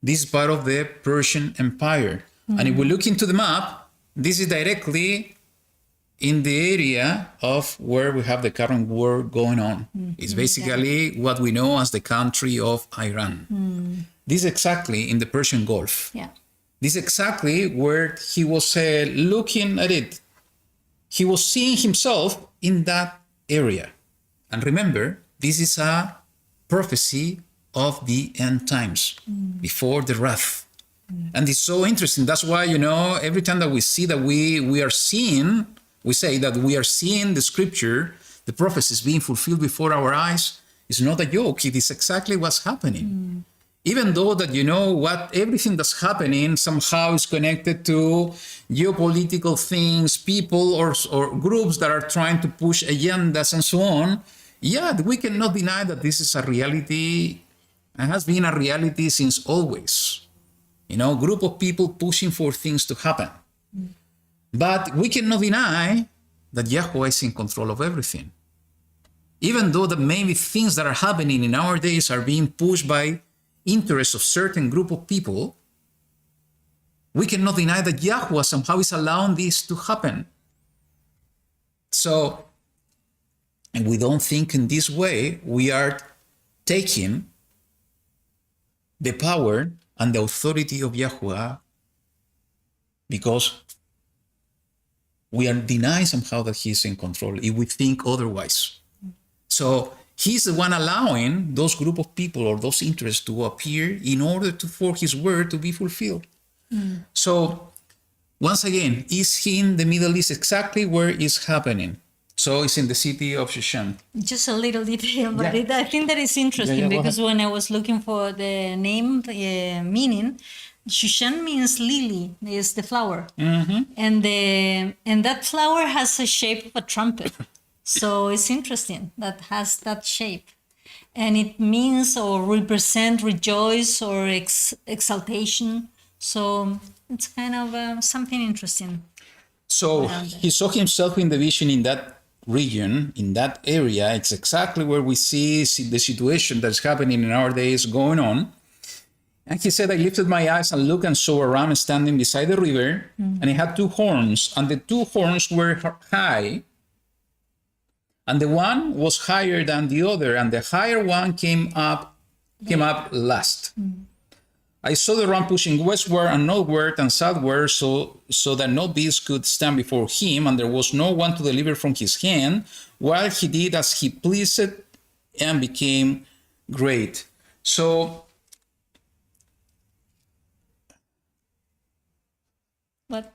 This is part of the Persian Empire. And if we look into the map, this is directly in the area of where we have the current war going on. It's basically what we know as the country of Iran. This is exactly in the Persian Gulf. Yeah. This is exactly where he was looking at it. He was seeing himself in that area. And remember, this is a prophecy of the end times, before the wrath. And it's so interesting. That's why, every time that we see that we are seeing, we say that we are seeing the scripture, the prophecies being fulfilled before our eyes, it's not a joke. It is exactly what's happening. Even though that everything that's happening somehow is connected to geopolitical things, people or groups that are trying to push agendas and so on, we cannot deny that this is a reality and has been a reality since always. Group of people pushing for things to happen. But we cannot deny that YaHuWaH is in control of everything. Even though that maybe things that are happening in our days are being pushed by interests of certain group of people, we cannot deny that YaHuWaH somehow is allowing this to happen. So, and we don't think in this way, we are taking the power and the authority of YaHuWaH because we are denying somehow that he is in control if we think otherwise. So he's the one allowing those group of people or those interests to appear in order for his word to be fulfilled. So once again, is he in the Middle East exactly where it's happening? So it's in the city of Shushan. Just a little detail, but I think that is interesting because when I was looking for the name meaning, Shushan means lily, is the flower, and that flower has a shape of a trumpet. So it's interesting that has that shape, and it means or represent rejoice or exaltation. So it's kind of something interesting. So he saw himself in the vision in that region, in that area. It's exactly where we see the situation that's happening in our days going on. And he said, I lifted my eyes and looked and saw a ram standing beside the river, and it had two horns, and the two horns were high, and the one was higher than the other, and the higher one came up last. I saw the ram pushing westward and northward and southward so that no beast could stand before him, and there was no one to deliver from his hand, while he did as he pleased and became great. So, What?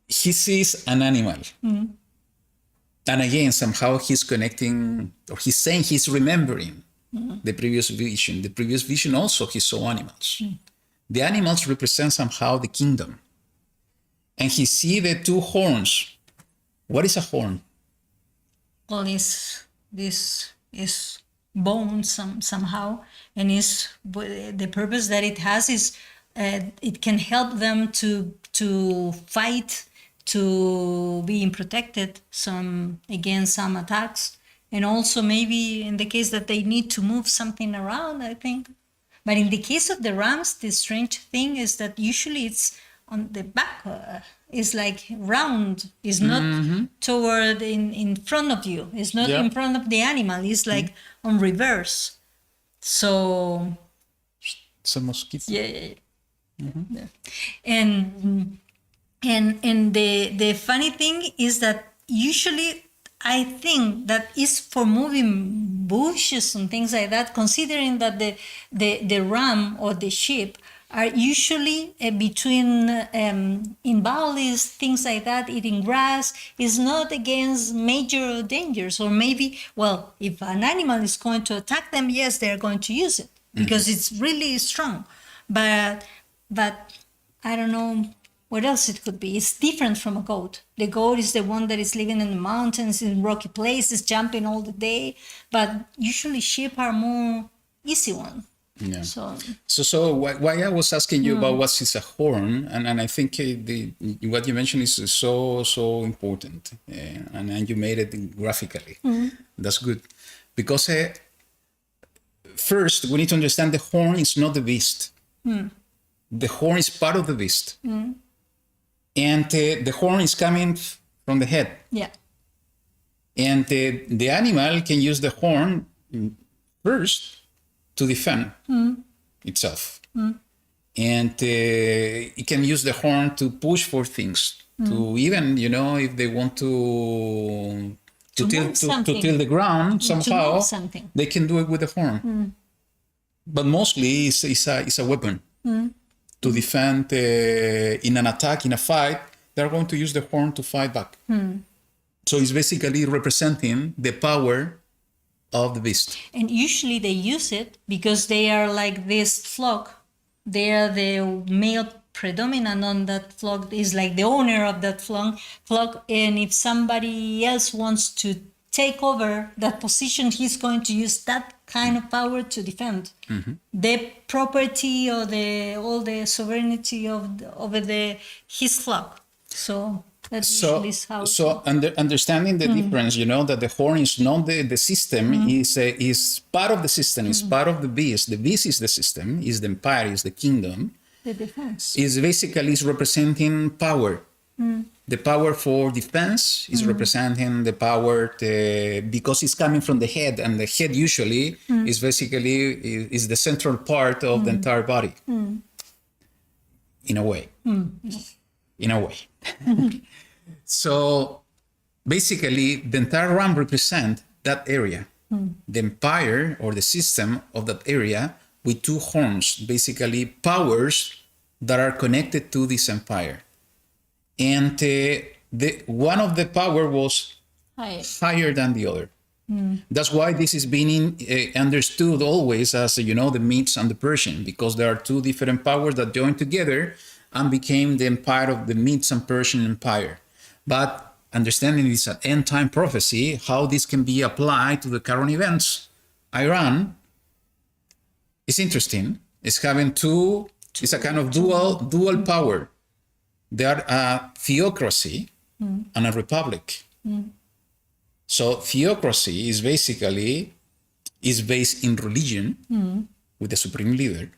he sees an animal. And again, somehow he's connecting, or he's saying he's remembering the previous vision. The previous vision also, he saw animals. The animals represent somehow the kingdom. And he see the two horns. What is a horn? Well, this is bones somehow, and is the purpose that it has is it can help them to fight, to being protected against some attacks, and also maybe in the case that they need to move something around, I think. But in the case of the rams, the strange thing is that usually it's on the back, is like round, is not toward in front of you, it's not in front of the animal, it's like on reverse. So It's a mosquito. yeah. And the funny thing is that usually I think that is for moving bushes and things like that, considering that the ram or the sheep are usually between in valleys, things like that, eating grass, is not against major dangers. Or maybe, well, if an animal is going to attack them, yes, they're going to use it because it's really strong. But I don't know what else it could be. It's different from a goat. The goat is the one that is living in the mountains, in rocky places, jumping all the day. But usually sheep are more easy one. Yeah. So why I was asking you about what is a horn, and I think what you mentioned is so important, and you made it graphically. That's good, because first we need to understand the horn is not the beast. The horn is part of the beast, and the horn is coming from the head. Yeah. And the animal can use the horn first to defend itself. And it can use the horn to push for things, to even, if they want to till the ground somehow, they can do it with the horn. But mostly it's a weapon to defend in an attack, in a fight. They're going to use the horn to fight back. So it's basically representing the power of the beast. And usually they use it because they are like this flock. They are the male predominant on that flock, is like the owner of that flock. And if somebody else wants to take over that position, he's going to use that kind of power to defend the property or all the sovereignty over his flock. So that usually is how. So understanding the difference, that the horn is not the system, is part of the system, is part of the beast. The beast is the system, is the empire, is the kingdom. The defense. Is basically representing power. The power for defense is representing the power because it's coming from the head, and the head usually is basically is the central part of the entire body. In a way. In a way. So basically the entire ram represents that area, the empire or the system of that area, with two horns, basically powers that are connected to this empire. And one of the power was higher than the other. That's why this is being understood always as, the Medes and the Persian, because there are two different powers that joined together and became the empire of the Medes and Persian Empire. But understanding this an end-time prophecy, how this can be applied to the current events, Iran is interesting. It's having it's a kind of dual power. They are a theocracy and a republic. So theocracy is based in religion with the supreme leader.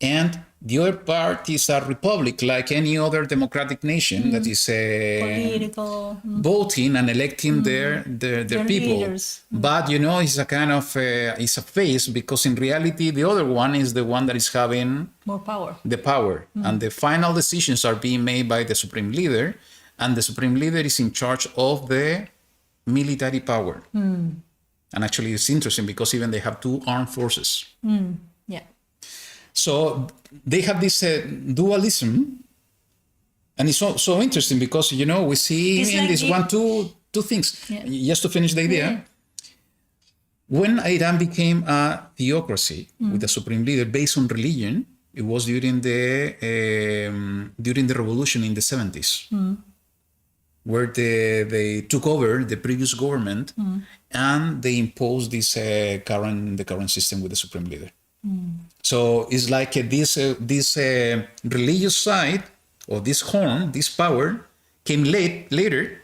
And the other part is a republic, like any other democratic nation that is political, voting and electing their people. Leaders. But it's a kind of it's a phase, because in reality the other one is the one that is having more power. The power, and the final decisions are being made by the supreme leader, and the supreme leader is in charge of the military power. And actually, it's interesting because even they have two armed forces. Yeah. So they have this dualism, and it's so interesting because we see in this two things. Yeah. Just to finish the idea, when Iran became a theocracy with a supreme leader based on religion, it was during the revolution in the 70s. where they took over the previous government and they imposed this the current system with the supreme leader. So it's like this religious side, or this horn, this power, came later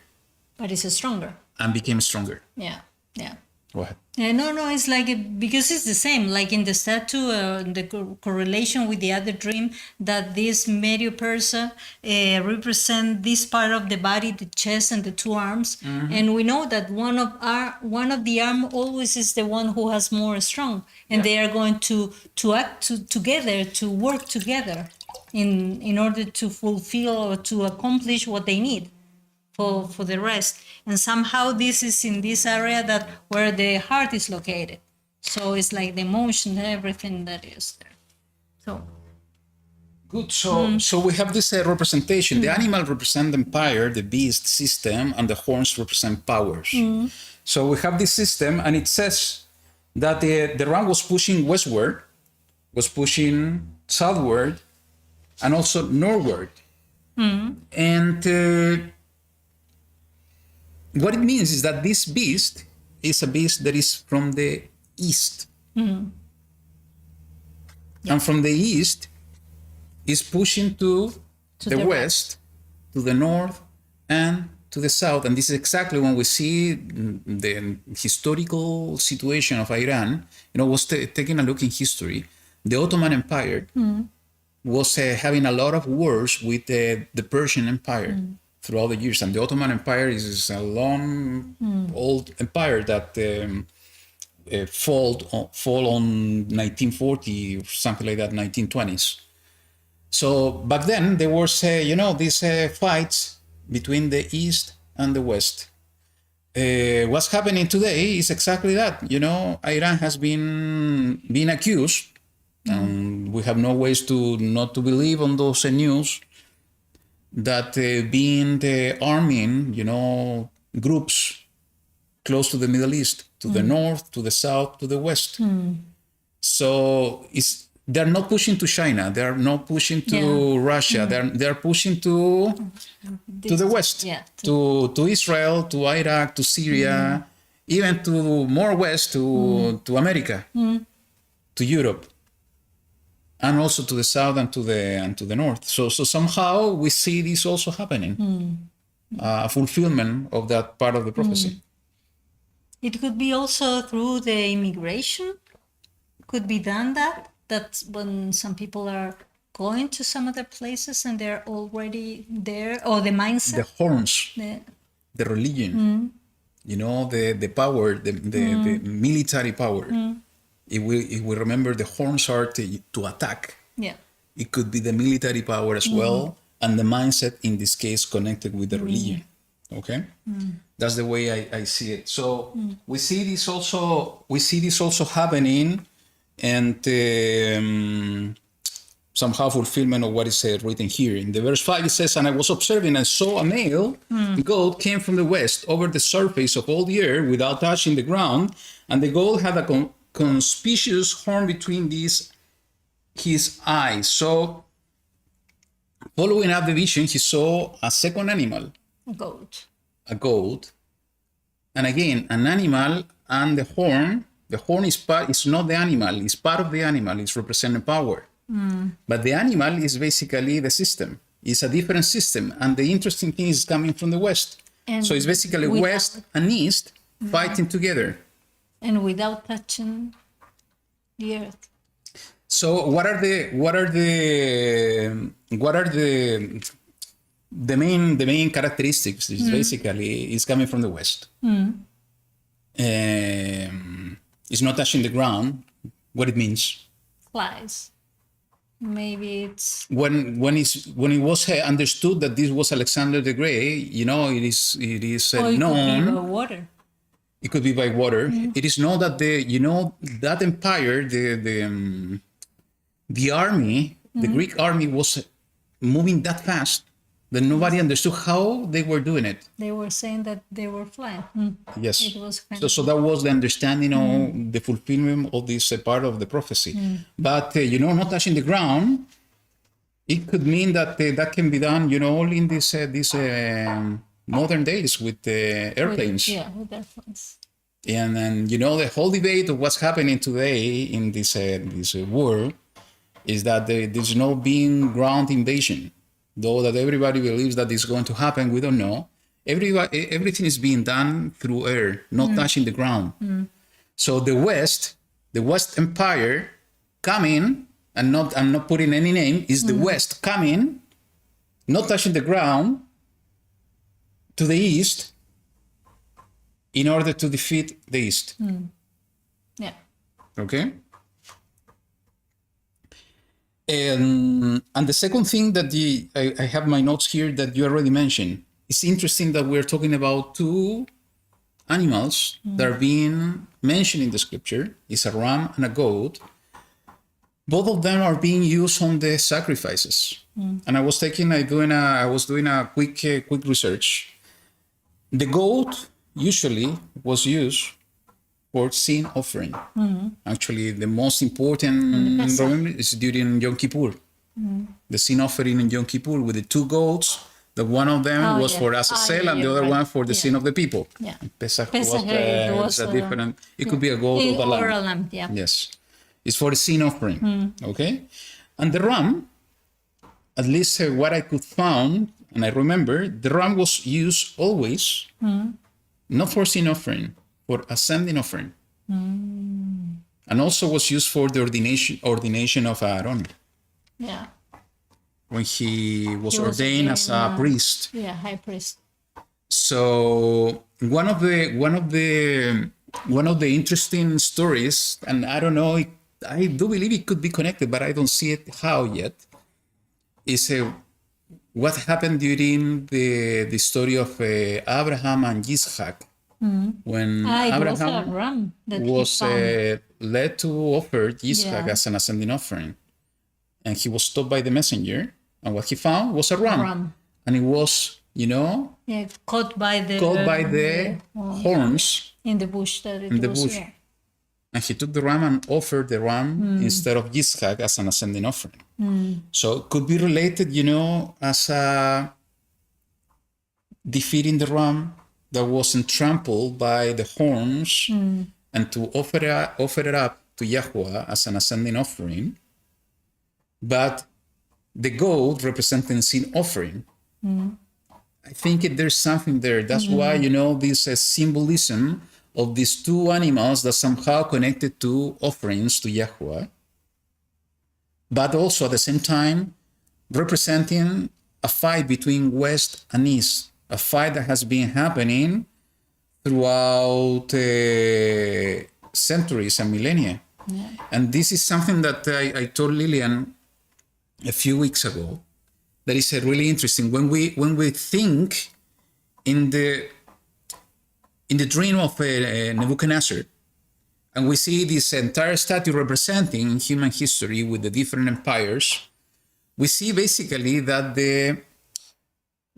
But it's stronger. and became stronger. Yeah, yeah. Go ahead. No, it's like because it's the same. Like in the statue, the correlation with the other dream, that this Medio person represent this part of the body, the chest and the two arms, and we know that one of the arm always is the one who has more strong, and they are going to act together, to work together, in order to fulfill or to accomplish what they need. For the rest, and somehow this is in this area that where the heart is located, so it's like the emotion, everything that is there. So Good. So we have this representation. The animal represent empire, the beast system, and the horns represent powers. So we have this system, and it says that the ram was pushing westward, was pushing southward, and also northward. And what it means is that this beast is a beast that is from the east. And from the east is pushing to the west, to the north, and to the south. And this is exactly when we see the historical situation of Iran. Was taking a look in history. The Ottoman Empire was having a lot of wars with the Persian Empire throughout the years, and the Ottoman Empire is a long, old empire that fall on 1940 or something like that, 1920s. So back then there was, these fights between the East and the West. What's happening today is exactly that. Iran has been accused, and we have no ways to not to believe on those news, that being arming, groups close to the Middle East, to the north, to the south, to the west. So they're not pushing to China, they're not pushing to Russia, they're pushing to the west, to Israel, to Iraq, to Syria, even to more west, to America, to Europe. And also to the south and to the north. So somehow we see this also happening, fulfillment of that part of the prophecy. It could be also through the immigration. Could be done that's when some people are going to some other places and they're already there, or the mindset. The horns, the religion, the power, the military power. If we remember, the horns are to attack. Yeah. It could be the military power as well, and the mindset in this case connected with the religion. Okay, that's the way I see it. So we see this also happening, and somehow fulfillment of what is written here in the verse 5. It says, "And I was observing and saw a male goat came from the west over the surface of all the earth without touching the ground, and the goat had a conspicuous horn between his eyes." So, following up the vision, he saw a second animal. A goat. And again, an animal and the horn. The horn is not the animal, it's part of the animal, it's representing power. But the animal is basically the system. It's a different system. And the interesting thing is coming from the west. And so it's basically west and east fighting together. And without touching the earth. So what are the main characteristics? Is basically it's coming from the west. It's not touching the ground. What it means? Flies. Maybe it's when it was understood that this was Alexander the Great. It is known. Could be by water. It could be by water. It is known that that empire, the army, the Greek army was moving that fast that nobody understood how they were doing it. They were saying that they were flying. Yes. It was so that was the understanding of the fulfillment of this part of the prophecy. But, not touching the ground, it could mean that that can be done, only in this modern days with the airplanes. With airplanes. And you know, the whole debate of what's happening today in this world is that there's no being ground invasion, though that everybody believes that it's going to happen. We don't know. Everything is being done through air, not touching the ground. So the West Empire coming, and I'm not putting any name, is the West coming, not touching the ground, to the East, in order to defeat the East. Yeah. Okay? And the second thing that I have my notes here that you already mentioned. It's interesting that we're talking about two animals that are being mentioned in the scripture. It's a ram and a goat. Both of them are being used on the sacrifices. And I was doing a quick research. The goat usually was used for sin offering. Actually, the most important is during Yom Kippur. The sin offering in Yom Kippur with the two goats. The one of them was for Azazel and the other one for the sin of the people. Yeah. Pesach was a different. It could be a goat or a lamb. Yeah. Yes, it's for the sin offering. Okay, and the ram, at least what I could find, and I remember, the ram was used always, not for sin offering, for ascending offering, and also was used for the ordination of Aaron. Yeah. When he was ordained as a priest. Yeah, high priest. So one of the interesting stories, and I don't know, I do believe it could be connected, but I don't see it how yet, is what happened during the story of Abraham and Yitzhak. When Abraham was led to offer Yitzhak as an ascending offering. And he was stopped by the messenger, and what he found was a ram. And it was, caught by the horns in the bush. Yeah. And he took the ram and offered the ram instead of Yitzhak as an ascending offering. So it could be related, as a defeating the ram that wasn't trampled by the horns, and to offer it up to YaHuWaH as an ascending offering. But the goat representing sin offering. I think there's something there. That's why, this symbolism of these two animals that somehow connected to offerings to YaHuWaH, but also at the same time representing a fight between West and East, a fight that has been happening throughout centuries and millennia. Yeah. And this is something that I told Lillian a few weeks ago, that is really interesting. When we think in the dream of Nebuchadnezzar, and we see this entire statue representing human history with the different empires, we see basically that the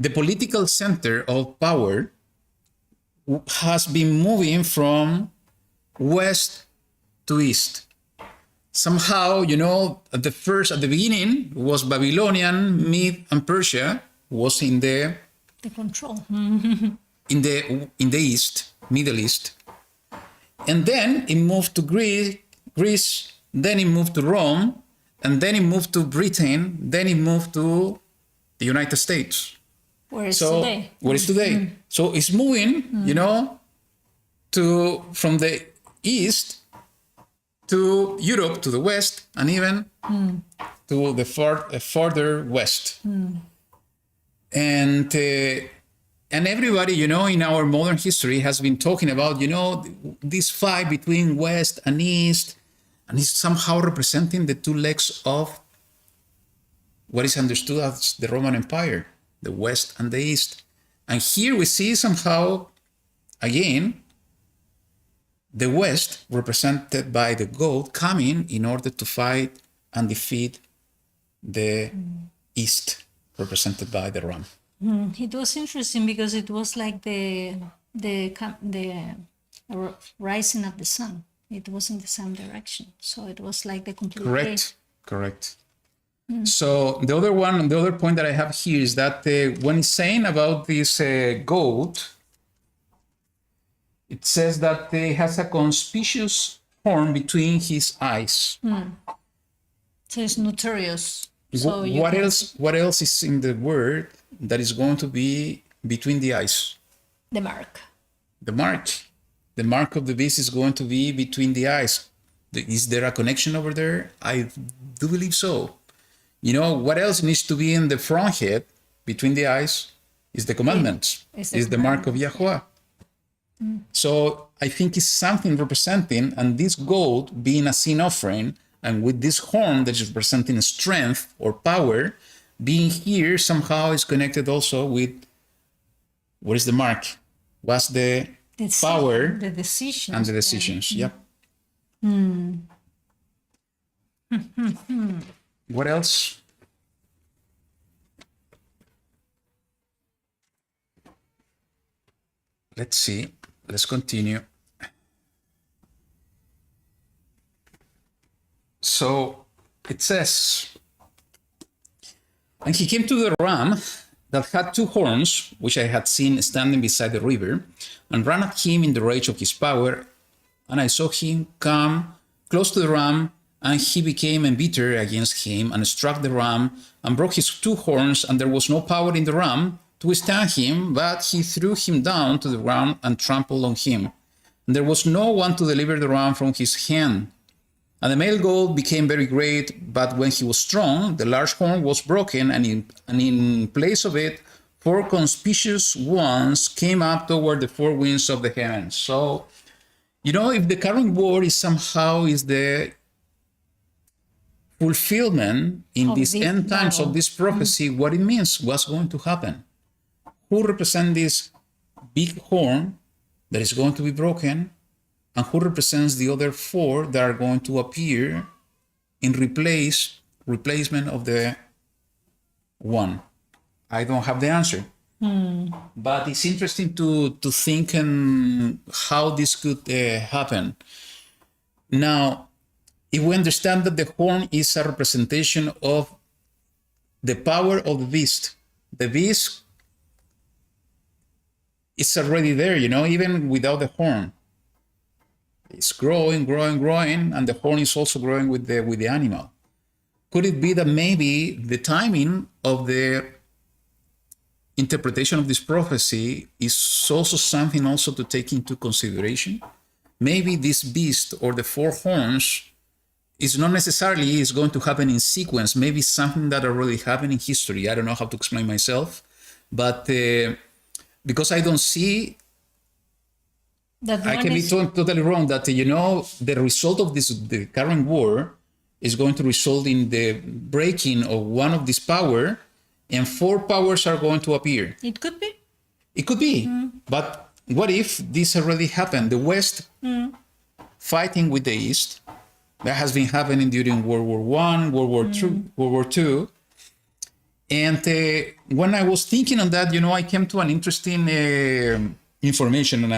political center of power has been moving from west to east. Somehow, at the beginning was Babylonian, Mede, and Persia was in the control in the East, Middle East, and then it moved to Greece, then it moved to Rome, and then it moved to Britain, then it moved to the United States. Where is today? So it's moving, from the East to Europe, to the West, and even to the further West. And everybody, in our modern history has been talking about, this fight between West and East, and it's somehow representing the two legs of what is understood as the Roman Empire, the West and the East. And here we see somehow, again, the West, represented by the goat, coming in order to fight and defeat the East, represented by the ram. It was interesting because it was like the rising of the sun. It was in the same direction, so it was like the complete day. Correct. So the other point that I have here is that when it's saying about this goat, it says that he has a conspicuous horn between his eyes. So it's notorious. So What else? What else is in the word that is going to be between the eyes? The mark. The mark. The mark of the beast is going to be between the eyes. Is there a connection over there? I do believe so. You know, what else needs to be in the front head between the eyes is the commandments, is the mark of YaHuWaH. So I think it's something representing, and this gold being a sin offering, and with this horn that is representing strength or power, being here somehow is connected also with what is the mark? What's the power? The decisions. And the decisions, yep. What else? Let's see. Let's continue. So it says, and he came to the ram that had two horns, which I had seen standing beside the river, and ran at him in the rage of his power. And I saw him come close to the ram, and he became embittered against him and struck the ram and broke his two horns, and there was no power in the ram to withstand him, but he threw him down to the ground and trampled on him. And there was no one to deliver the ram from his hand. And the male goat became very great, but when he was strong, the large horn was broken, and in place of it, four conspicuous ones came up toward the four winds of the heavens. So, you know, if the current war is somehow is the fulfillment in these end times of this prophecy, what it means, what's going to happen. Who represents this big horn that is going to be broken, and who represents the other four that are going to appear in replacement of the one? I don't have the answer. But it's interesting to think and how this could happen. Now, if we understand that the horn is a representation of the power of the beast is already there, you know, even without the horn. It's growing, and the horn is also growing with the animal. Could it be that maybe the timing of the interpretation of this prophecy is also something also to take into consideration? Maybe this beast or the four horns is not necessarily is going to happen in sequence. Maybe something that already happened in history. I don't know how to explain myself, but because I don't see, I can be totally wrong that, you know, the result of the current war is going to result in the breaking of one of this power, and four powers are going to appear. It could be. It could be. But what if this already happened? The West fighting with the East. That has been happening during World War I, World War II. And when I was thinking on that, you know, I came to an interesting information, and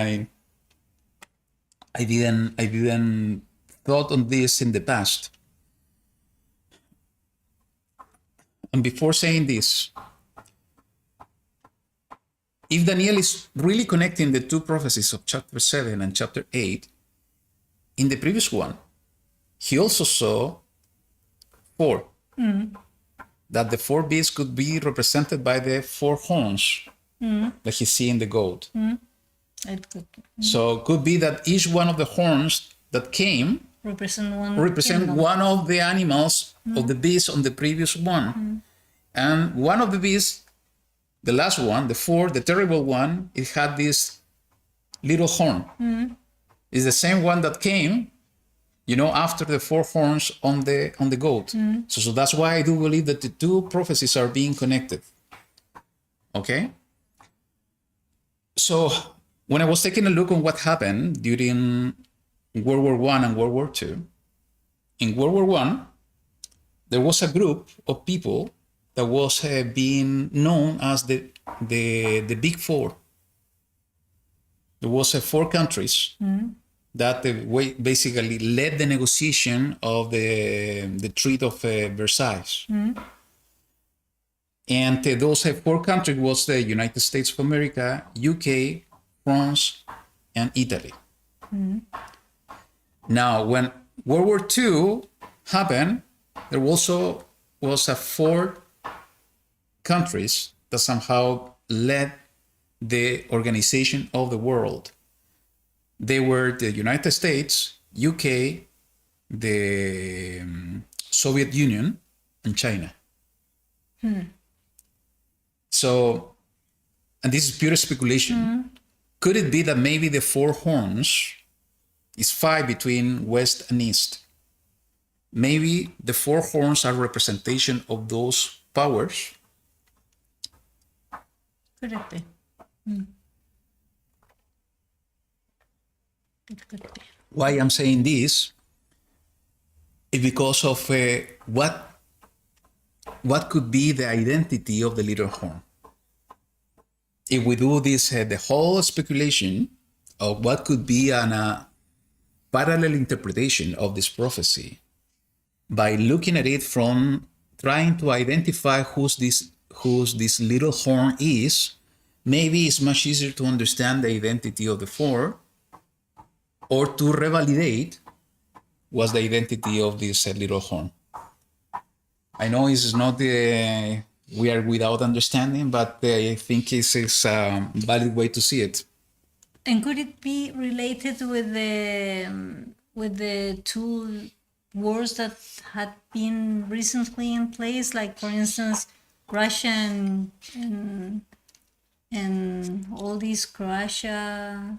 I didn't thought on this in the past. And before saying this, if Daniel is really connecting the two prophecies of chapter 7 and chapter 8, in the previous one, he also saw four. That the four beasts could be represented by the four horns that he see in the goat. It could. So it could be that each one of the horns that came represent one of the animals of the beast on the previous one. And one of the beasts, the last one, the terrible one, it had this little horn. It's the same one that came, you know, after the four horns on the goat. So that's why I do believe that the two prophecies are being connected. Okay? So when I was taking a look on what happened during World War I and World War II, in World War I, there was a group of people that was being known as the Big Four. There was four countries that basically led the negotiation of the Treaty of Versailles. And those four countries was the United States of America, UK, France, and Italy. Now, when World War II happened, there also was four countries that somehow led the organization of the world. They were the United States, UK, the Soviet Union, and China. So, and this is pure speculation. Could it be that maybe the four horns is fight between West and East? Maybe the four horns are representation of those powers. Could it be? It could be. Why I'm saying this is because of what could be the identity of the little horn. If we do this, the whole speculation of what could be a parallel interpretation of this prophecy, by looking at it from trying to identify who's this little horn is, maybe it's much easier to understand the identity of the four, or to revalidate what's the identity of this little horn. I know it's not we are without understanding, but I think it's a valid way to see it. And could it be related with the two wars that had been recently in place, like for instance, Russia and all these Croatia,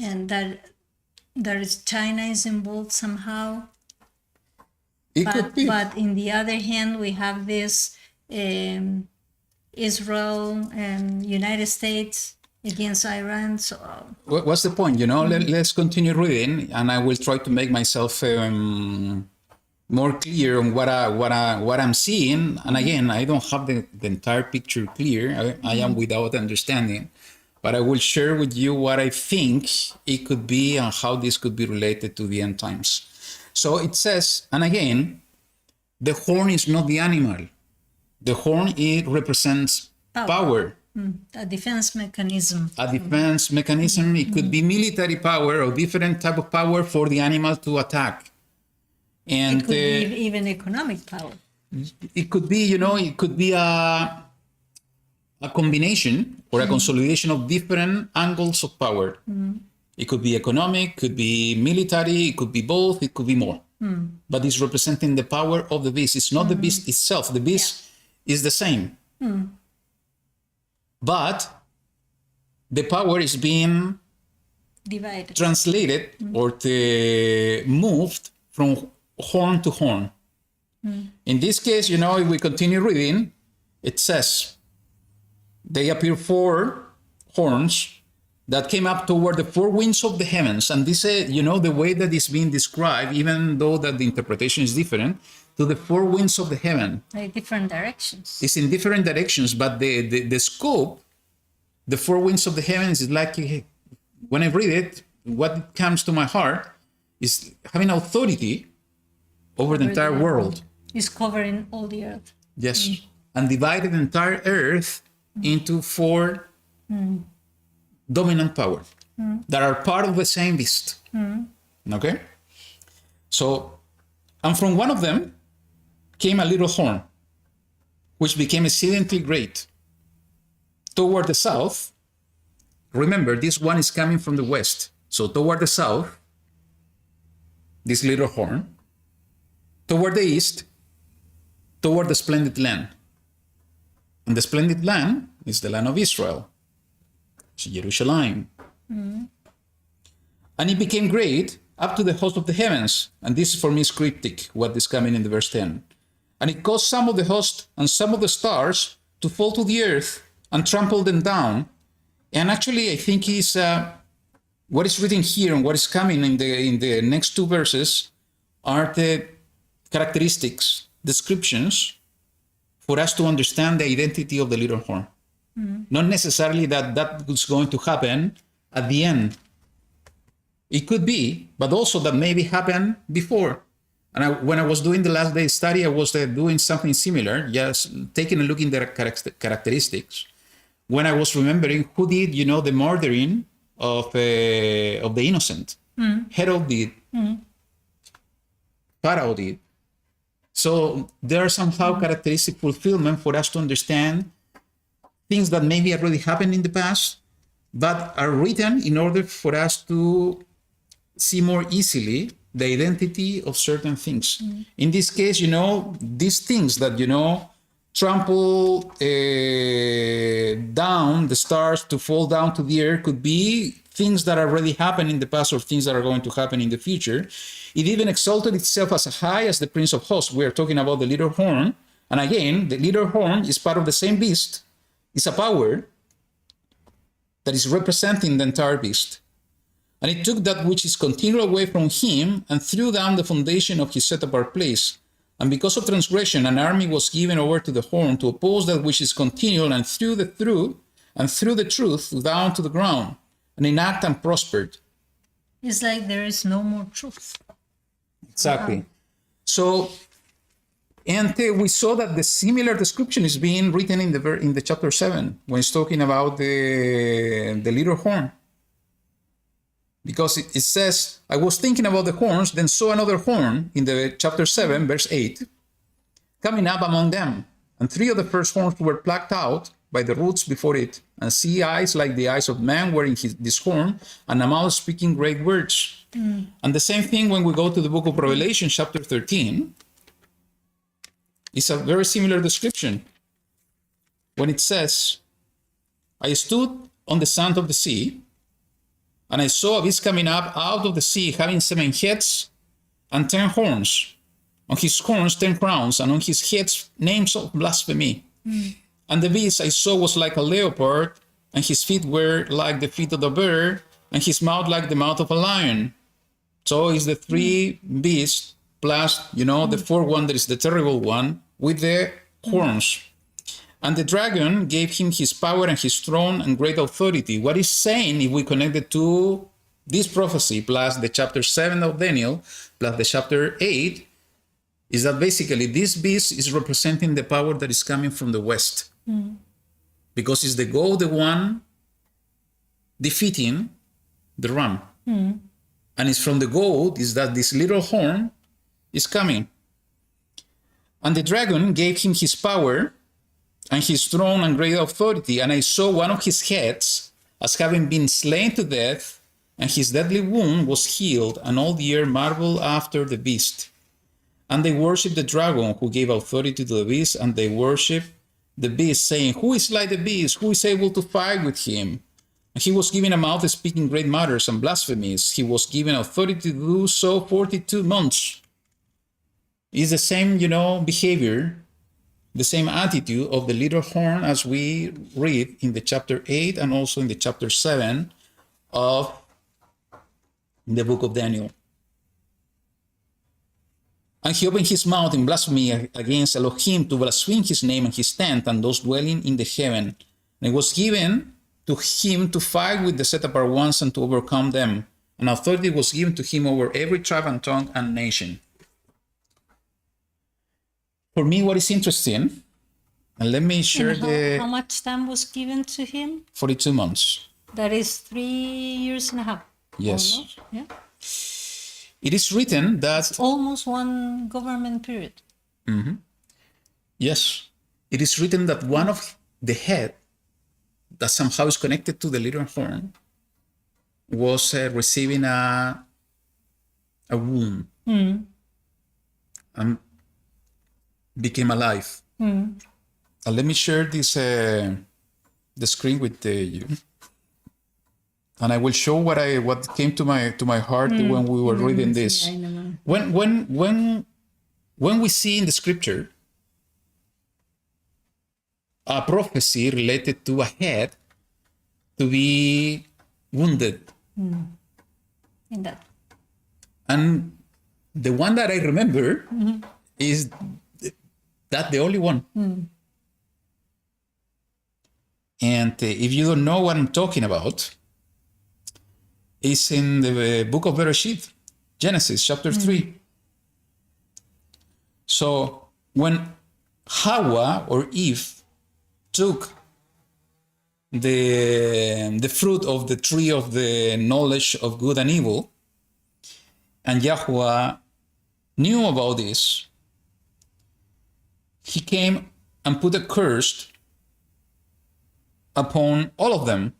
and that is China is involved somehow? It could be. But in the other hand, we have this Israel and United States against Iran. So What's the point? Let's continue reading, and I will try to make myself more clear on what I'm seeing. And again, I don't have the entire picture clear. I am without understanding, but I will share with you what I think it could be and how this could be related to the end times. So it says, and again, the horn is not the animal. The horn, it represents power. A defense mechanism. A defense mechanism. It could be military power or different type of power for the animal to attack. And It could be even economic power. it could be, it could be a combination or a consolidation of different angles of power. It could be economic, could be military, it could be both, it could be more. But it's representing the power of the beast. It's not the beast itself. The beast is the same. But the power is being Divided. translated or moved from horn to horn. In this case, if we continue reading, it says, they appear four horns that came up toward the four winds of the heavens. And this, the way that is being described, even though that the interpretation is different, to the four winds of the heaven. Like different directions. It's in different directions, but the scope, the four winds of the heavens, is like, when I read it, what comes to my heart is having authority over the entire world. Is covering all the earth. Yes. And divided the entire earth into four dominant powers that are part of the same beast. Okay? So, and from one of them came a little horn, which became exceedingly great. Toward the south, remember, this one is coming from the west. So toward the south, this little horn. Toward the east, toward the splendid land. And the splendid land is the land of Israel. It's Jerusalem. And it became great up to the host of the heavens. And this for me is cryptic, what is coming in the verse 10. And it caused some of the host and some of the stars to fall to the earth and trample them down. And actually, I think is what is written here and what is coming in the next two verses are the characteristics, descriptions for us to understand the identity of the little horn. Not necessarily that is going to happen at the end It could be, but also that maybe happened before. And when I was doing the last day study, I was doing something similar, just taking a look in the characteristics. When I was remembering who did, the murdering of the innocent. Herod did. Pharaoh did. So there are somehow characteristic fulfillment for us to understand things that maybe already happened in the past, but are written in order for us to see more easily the identity of certain things. In this case, these things that, trample down the stars to fall down to the earth could be things that already happened in the past or things that are going to happen in the future. It even exalted itself as high as the Prince of Hosts. We are talking about the little horn. And again, the little horn is part of the same beast. It's a power that is representing the entire beast. And it took that which is continual away from him and threw down the foundation of his set-apart place. And because of transgression, an army was given over to the horn to oppose that which is continual and threw the truth down to the ground. And in act and prospered. It's like there is no more truth. Exactly. So, and we saw that the similar description is being written in the chapter 7 when it's talking about the little horn. Because it says, I was thinking about the horns, then saw another horn in the chapter 7, verse 8, coming up among them. And 3 of the first horns were plucked out by the roots before it, and see eyes like the eyes of man wearing this horn, and a mouth speaking great words. And the same thing when we go to the book of Revelation, chapter 13, it's a very similar description. When it says, I stood on the sand of the sea, and I saw a beast coming up out of the sea, having 7 heads and 10 horns. On his horns 10 crowns, and on his heads names of blasphemy. And the beast I saw was like a leopard, and his feet were like the feet of the bear, and his mouth like the mouth of a lion. So it's the 3 beasts plus, the 4th one, that is the terrible one, with the horns. And the dragon gave him his power and his throne and great authority. What is saying, if we connect it to this prophecy plus the chapter 7 of Daniel plus the chapter 8, is that basically this beast is representing the power that is coming from the west. Because it's the goat, the one defeating the ram. And it's from the goat is that this little horn is coming. And the dragon gave him his power and his throne and great authority. And I saw one of his heads as having been slain to death, and his deadly wound was healed, and all the earth marveled after the beast. And they worshipped the dragon who gave authority to the beast, and they worshipped the beast, saying, Who is like the beast? Who is able to fight with him? And he was given a mouth speaking great matters and blasphemies. He was given authority to do so 42 months. It's the same, behavior, the same attitude of the little horn as we read in the chapter 8 and also in the chapter 7 of the book of Daniel. And he opened his mouth in blasphemy against Elohim to blaspheme his name and his tent and those dwelling in the heaven. And it was given to him to fight with the set-apart ones and to overcome them. And authority was given to him over every tribe and tongue and nation. For me, what is interesting, and let me share how much time was given to him? 42 months. That is 3 years and a half. Yes. Almost, yeah. It is written that... almost one government period. Yes. It is written that one of the head that somehow is connected to the little horn was receiving a wound and became alive. Let me share this the screen with you, and I will show what came to my heart when we were reading this. When we see in the scripture a prophecy related to a head to be wounded, In that. and the one that I remember is that the only one. And if you don't know what I'm talking about, It's in the book of Bereshit, Genesis chapter 3. So when Hawa or Eve took the fruit of the tree of the knowledge of good and evil, and YaHuWaH knew about this, he came and put a curse upon all of them,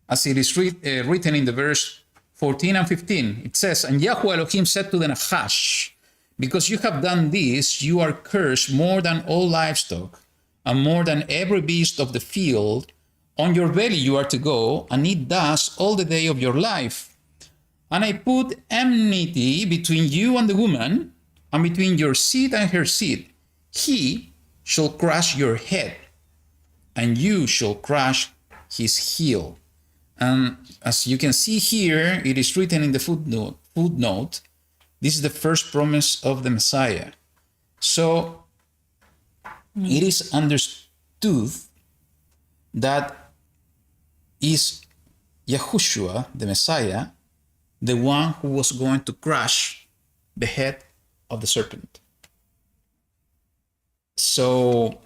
as it is written in the verse 14 and 15. It says, and YaHuWaH Elohim said to the Nachash, because you have done this, you are cursed more than all livestock, and more than every beast of the field. On your belly you are to go, and eat dust all the day of your life. And I put enmity between you and the woman, and between your seed and her seed. He shall crush your head, and you shall crush his heel. And as you can see here, it is written in the footnote, this is the first promise of the Messiah. So it is understood that is YaHuWaH, the Messiah, the one who was going to crush the head of the serpent. So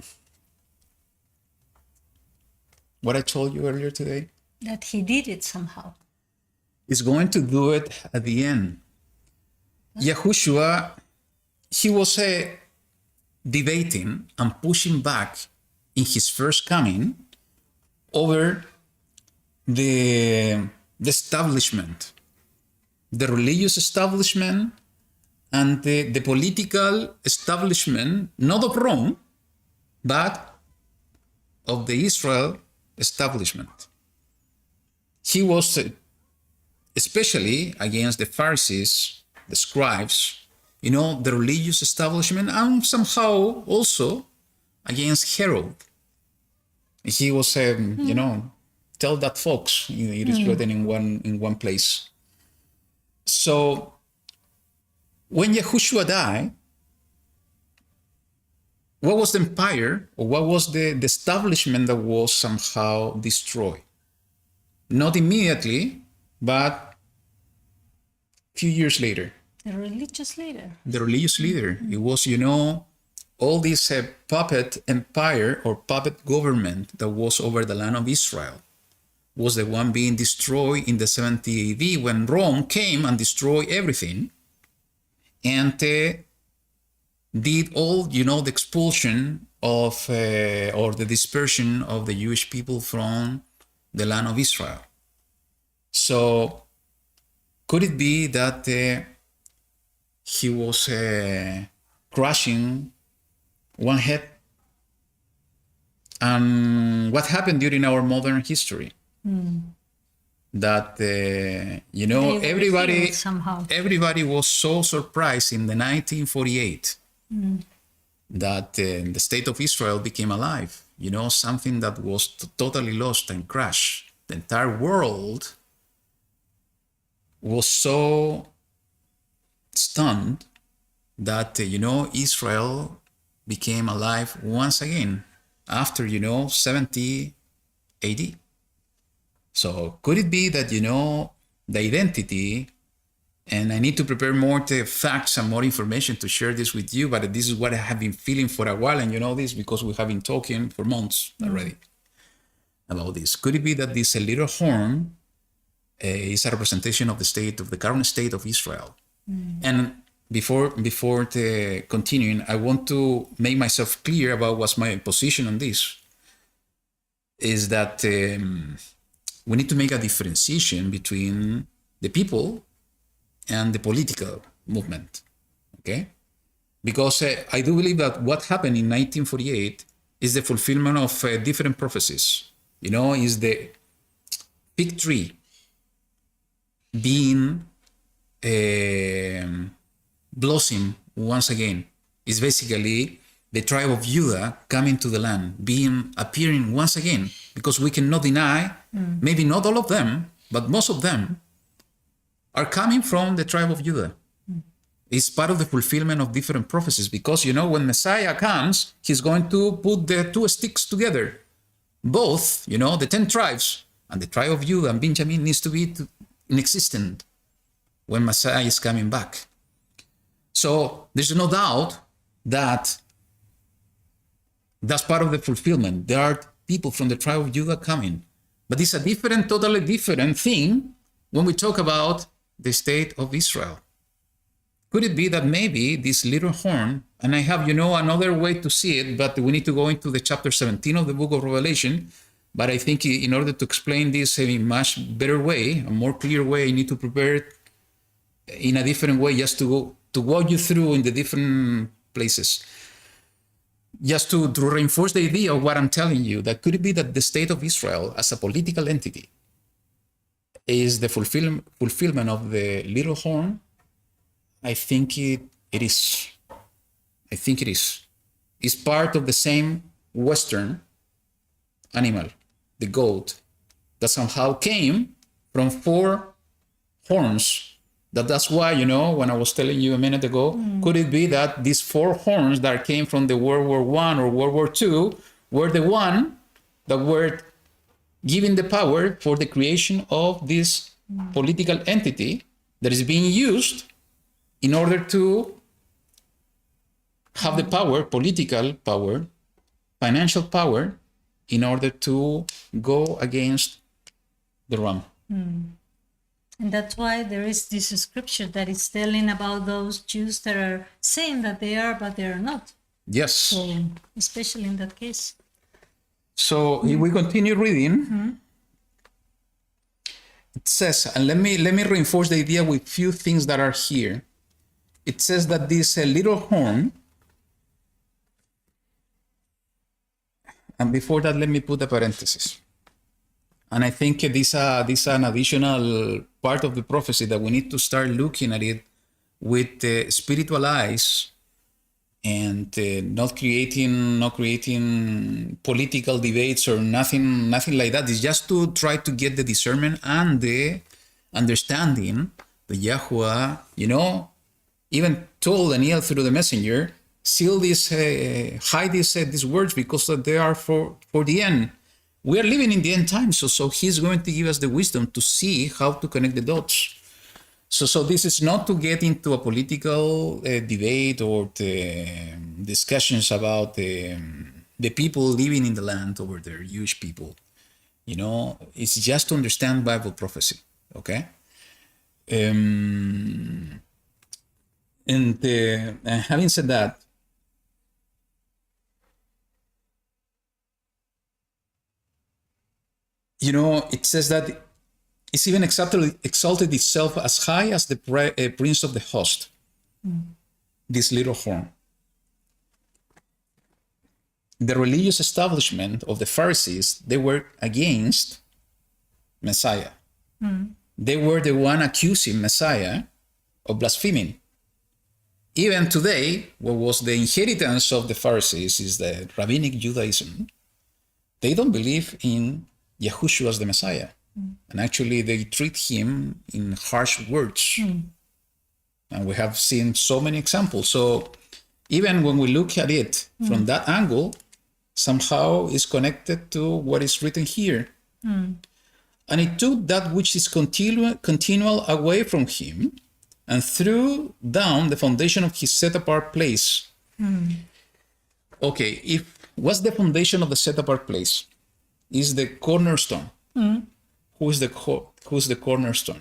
what I told you earlier today, That he did it somehow. is going to do it at the end. YaHuWaH, he was debating and pushing back in his first coming over the establishment, the religious establishment and the political establishment, not of Rome, but of the Israel establishment. He was especially against the Pharisees, the scribes, the religious establishment, and somehow also against Herod. He was, tell that folks, it is written in one place. So when YaHuWaH died, what was the empire, or what was the establishment that was somehow destroyed? Not immediately, but a few years later. The religious leader. The religious leader. It was, all this puppet empire or puppet government that was over the land of Israel was the one being destroyed in the 70 AD when Rome came and destroyed everything and did all, the expulsion of or the dispersion of the Jewish people from the land of Israel. So could it be that he was crushing one head? And what happened during our modern history? That everybody was so surprised in the 1948 that the state of Israel became alive. Something that was totally lost and crashed. The entire world was so stunned that Israel became alive once again after 70 AD. So could it be that the identity, and I need to prepare more facts and more information to share this with you, but this is what I have been feeling for a while, and this because we have been talking for months already about this. Could it be that this little horn is a representation of the current state of Israel? And before continuing, I want to make myself clear about what's my position on this. Is that we need to make a differentiation between the people and the political movement, okay? Because I do believe that what happened in 1948 is the fulfillment of different prophecies. Is the fig tree being blossom once again. Is basically the tribe of Judah coming to the land, appearing once again, because we cannot deny, maybe not all of them, but most of them are coming from the tribe of Judah. It's part of the fulfillment of different prophecies, because when Messiah comes, he's going to put the two sticks together. Both, the 10 tribes, and the tribe of Judah and Benjamin needs to be inexistent when Messiah is coming back. So there's no doubt that that's part of the fulfillment. There are people from the tribe of Judah coming. But it's a different, totally different thing when we talk about the state of Israel. Could it be that maybe this little horn, and I have, another way to see it, but we need to go into the chapter 17 of the book of Revelation. But I think in order to explain this in a much better way, a more clear way, I need to prepare it in a different way, just to walk you through in the different places. Just to reinforce the idea of what I'm telling you, that could it be that the state of Israel as a political entity is the fulfillment of the little horn? I think it is. I think it is. It's part of the same Western animal, the goat, that somehow came from 4 horns. That's why, when I was telling you a minute ago, could it be that these 4 horns that came from the World War I or World War II were the one that were given the power for the creation of this political entity that is being used in order to have the power, political power, financial power, in order to go against the Ram. And that's why there is this scripture that is telling about those Jews that are saying that they are, but they are not. Yes. So, especially in that case. So if we continue reading, it says, and let me reinforce the idea with few things that are here. It says that this little horn, and before that, let me put a parenthesis. And I think this is an additional part of the prophecy that we need to start looking at it with spiritual eyes, and not creating political debates or nothing like that. It's just to try to get the discernment and the understanding that YaHuWaH, even told Daniel through the messenger, seal this, hide these words, because they are for the end. We are living in the end times, so he's going to give us the wisdom to see how to connect the dots. So this is not to get into a political debate or the discussions about the people living in the land over there, Jewish people. It's just to understand Bible prophecy, okay? And having said that, it says that it's even exalted itself as high as the prince of the host, this little horn. The religious establishment of the Pharisees, they were against Messiah. They were the one accusing Messiah of blaspheming. Even today, what was the inheritance of the Pharisees is the rabbinic Judaism. They don't believe in Yahushua as the Messiah. And actually, they treat him in harsh words. And we have seen so many examples. So even when we look at it from that angle, somehow it's connected to what is written here. And it took that which is continual away from him and threw down the foundation of his set-apart place. Okay, what's the foundation of the set-apart place? Is the cornerstone. Who is the cornerstone?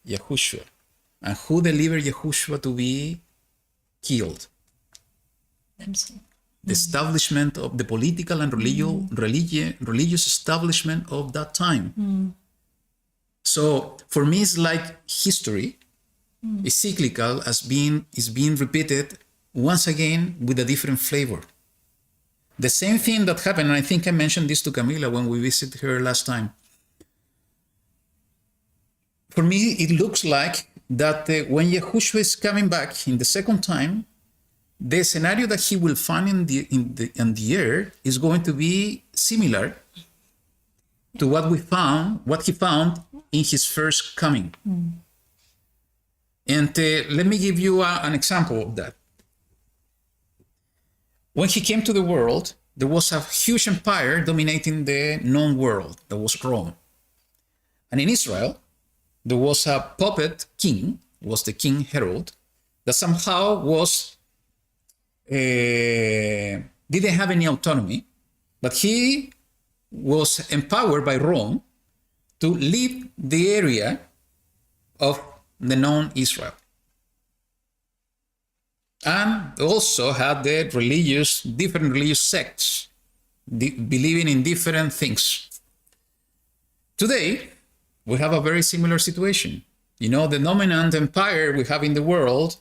Yahushua. And who delivered Yahushua to be killed? Themselves. The establishment of the political and religious establishment of that time. So for me, it's like history. It's cyclical, is being repeated once again with a different flavor. The same thing that happened, and I think I mentioned this to Camila when we visited her last time. For me, it looks like that when Yahushua is coming back in the second time, the scenario that he will find in the earth is going to be similar to what he found in his first coming. And let me give you an example of that. When he came to the world, there was a huge empire dominating the known world. That was Rome. And in Israel, there was a puppet king, was the King Herod, that somehow was didn't have any autonomy, but he was empowered by Rome to lead the area of the known Israel. And also had the different religious sects, believing in different things. Today, we have a very similar situation. You know, the dominant empire we have in the world,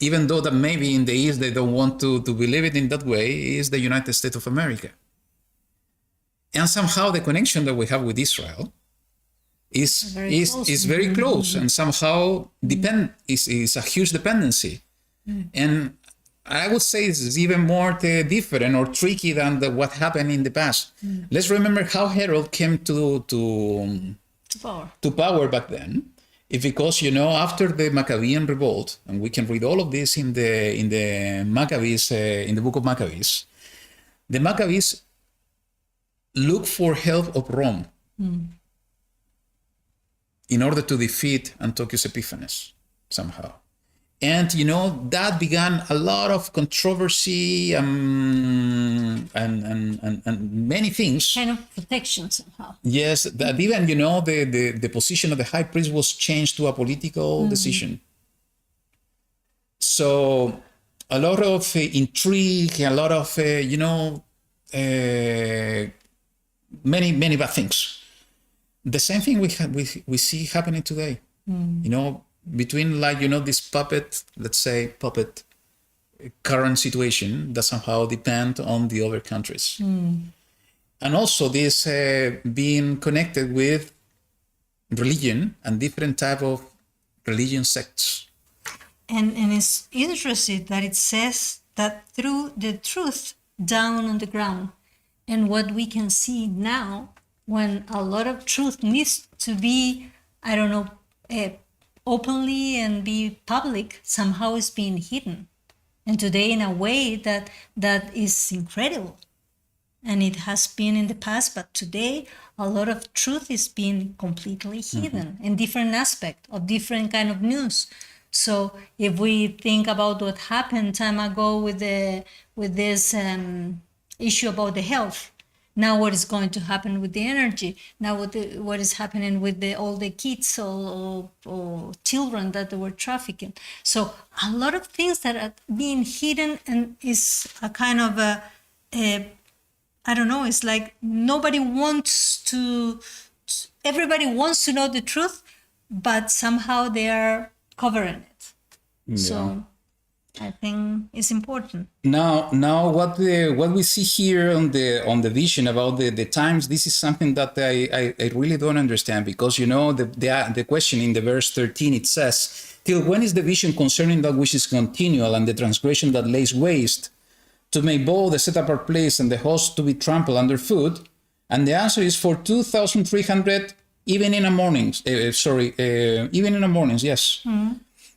even though that maybe in the East they don't want to believe it in that way, is the United States of America. And somehow the connection that we have with Israel is very close, and somehow is a huge dependency. And I would say it's even more different or tricky than what happened in the past. Let's remember how Herod came to power back then. It's because, you know, after the Maccabean revolt, and we can read all of this in the Maccabees, in the book of Maccabees, the Maccabees looked for help of Rome in order to defeat Antiochus Epiphanes somehow. And, you know, that began a lot of controversy and many things. Kind of protection somehow. Yes, that even, you know, the position of the high priest was changed to a political decision. So a lot of intrigue, a lot of, you know, many bad things. The same thing we see happening today. You know, between, like, you know, this puppet current situation that somehow depend on the other countries. And also this being connected with religion and different type of religion sects. And it's interesting that it says that through the truth down on the ground, and what we can see now, when a lot of truth needs to be, I don't know, openly and be public, somehow is being hidden. And today in a way that is incredible. And it has been in the past, but today a lot of truth is being completely hidden in different aspects of different kind of news. So if we think about what happened time ago with this issue about the health, now what is going to happen with the energy? Now what is happening with all the kids or children that they were trafficking? So a lot of things that are being hidden, and is a kind of I don't know, it's like everybody wants to know the truth, but somehow they are covering it. Yeah. So I think it's important. Now, what we see here on the vision about the times, this is something that I really don't understand, because, you know, the question in the verse 13, it says, "Till when is the vision concerning that which is continual, and the transgression that lays waste, to make bold the set apart place and the host to be trampled underfoot?" And the answer is for 2,300 even in the mornings. Even in the mornings, yes.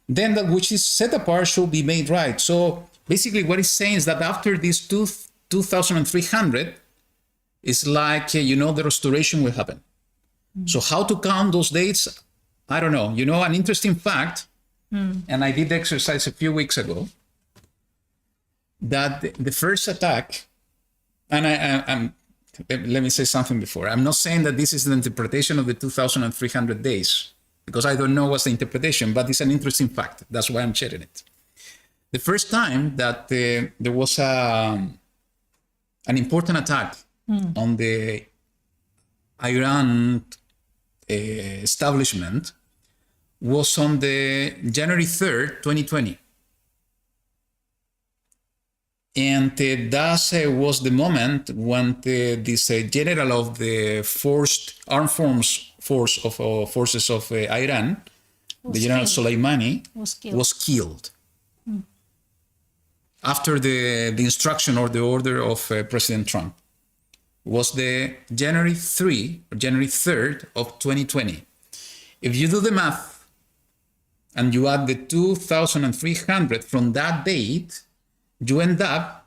Then that which is set apart shall be made right. So basically what it's saying is that after these 2,300, it's like, you know, the restoration will happen. So how to count those dates? I don't know. You know, an interesting fact, and I did the exercise a few weeks ago, that the first attack, and let me say something before. I'm not saying that this is the interpretation of the 2,300 days, because I don't know what's the interpretation, but it's an interesting fact. That's why I'm sharing it. The first time that there was an important attack on the Iran establishment was on the January 3rd, 2020. And that was the moment when this general of the armed forces of Iran, the General Soleimani, was killed. After the instruction or the order of President Trump. Was the January 3rd of 2020. If you do the math and you add the 2,300 from that date, you end up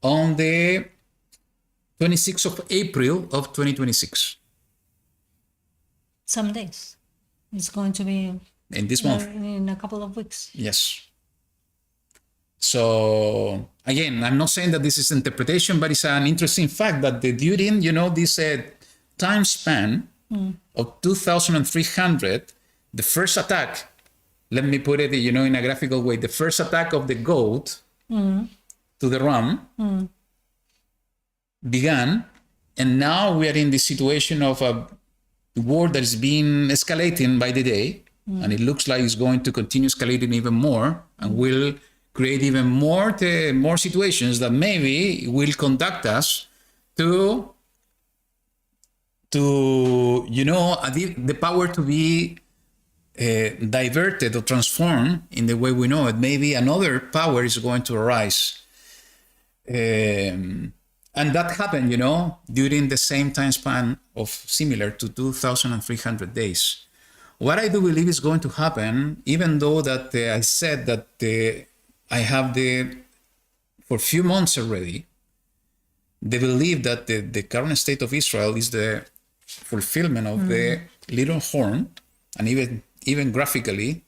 on the 26th of April of 2026. some days. It's going to be in this month. in a couple of weeks. Yes. So again, I'm not saying that this is interpretation, but it's an interesting fact that during, this time span of 2,300, the first attack, let me put it, in a graphical way, the first attack of the goat to the ram began, and now we are in the situation of a war that is being escalating by the day, and it looks like it's going to continue escalating even more, and will create even more situations that maybe will conduct us to the power to be diverted or transformed in the way we know it. Maybe another power is going to arise. And that happened, during the same time span of similar to 2,300 days. What I do believe is going to happen, even though that I said that I have for a few months already, the belief that the current state of Israel is the fulfillment of the little horn, and even graphically,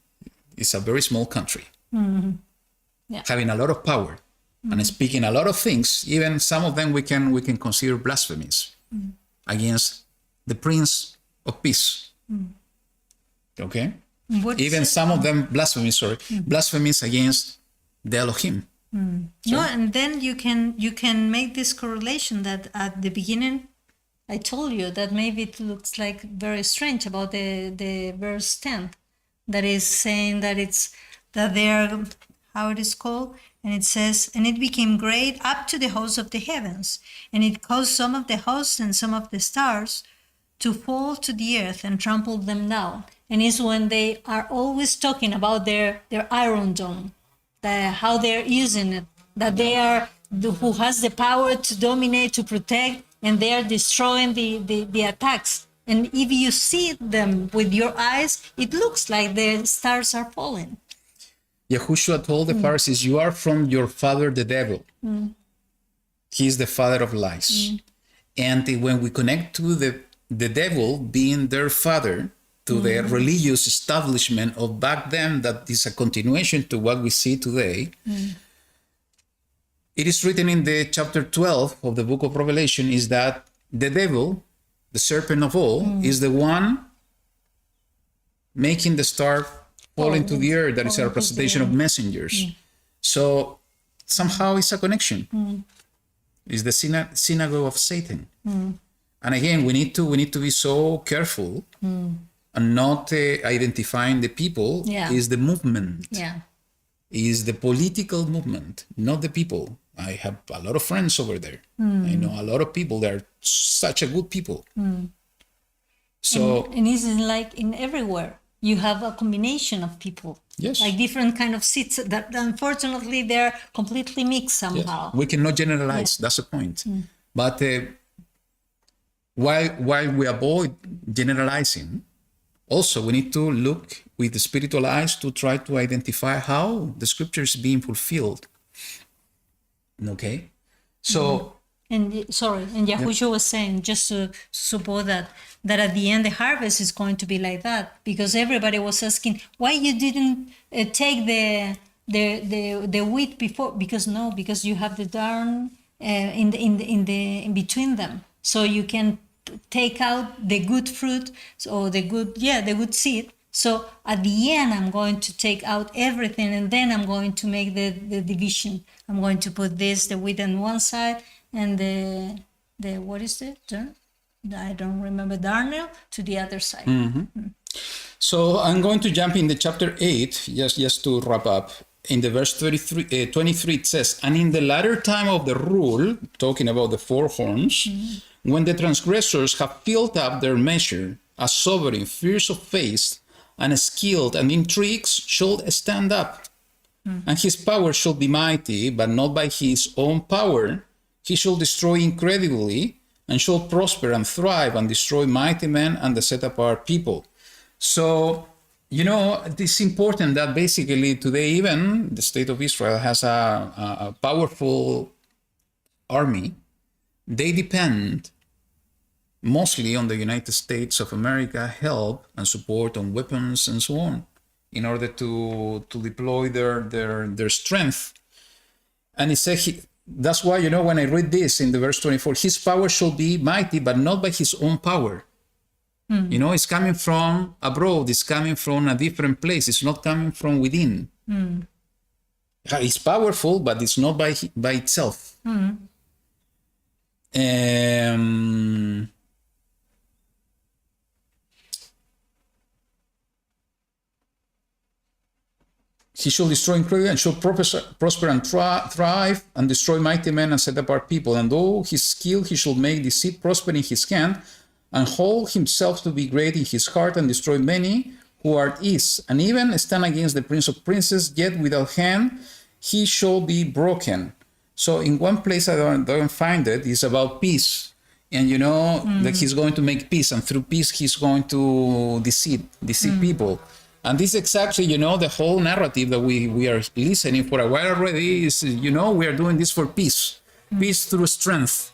it's a very small country, having a lot of power and speaking a lot of things. Even some of them we can consider blasphemies against the Prince of Peace. Okay, even some of them blasphemies against the Elohim. No, and then you can make this correlation that at the beginning I told you that maybe it looks like very strange about the verse 10, that is saying that they are, how it is called, and it says, and it became great up to the host of the heavens, and it caused some of the hosts and some of the stars to fall to the earth and trample them down. And it's when they are always talking about their Iron Dome, how they're using it, that they are who has the power to dominate, to protect, and they are destroying the attacks. And if you see them with your eyes, it looks like the stars are falling. Yahushua told the Pharisees, you are from your father, the devil. He is the father of lies. And when we connect to the devil being their father, to the religious establishment of back then, that is a continuation to what we see today. It is written in the chapter 12 of the book of Revelation, is that the devil, the serpent of all, is the one making the star fall into the earth. That is a representation of messengers. So somehow it's a connection. It's the synagogue of Satan. And again, we need to be so careful and not identifying the people. Is the movement. Is the political movement, not the people. I have a lot of friends over there. I know a lot of people. They're such a good people. So and it's like in everywhere. You have a combination of people. Yes. Like different kind of seats that unfortunately they're completely mixed somehow. Yes. We cannot generalize. That's the point. But while we avoid generalizing, also we need to look with the spiritual eyes to try to identify how the scripture is being fulfilled. Okay? So... And Yahushua was saying, just to support that at the end the harvest is going to be like that, because everybody was asking why you didn't take the wheat before, because you have the darn in between them, so you can take out the good fruit, or the good seed. So at the end I'm going to take out everything, and then I'm going to make the division. I'm going to put the wheat on one side, and the what is it? I don't remember, darnel to the other side. So I'm going to jump in the chapter 8, just to wrap up. In the verse 23, it says, and in the latter time of the rule, talking about the four horns, when the transgressors have filled up their measure, a sovereign, fierce of face, and skilled, and intrigues shall stand up. And his power shall be mighty, but not by his own power. He shall destroy incredibly, and shall prosper and thrive, and destroy mighty men and the set apart people. So, it's important that basically today even the state of Israel has a powerful army. They depend mostly on the United States of America, help and support on weapons and so on, in order to deploy their strength. And he said, that's why, when I read this in the verse 24, his power shall be mighty, but not by his own power. It's coming from abroad, it's coming from a different place, it's not coming from within. It's powerful, but it's not by itself. He shall destroy incredibly and shall prosper and thrive and destroy mighty men and set apart people. And though his skill, he shall make deceit prosper in his hand and hold himself to be great in his heart and destroy many who are at ease. And even stand against the prince of princes, yet without hand he shall be broken. So in one place I don't find it, it's about peace. And that he's going to make peace, and through peace he's going to deceive people. And this is exactly, the whole narrative that we are listening for a while already is, we are doing this for peace. Peace through strength.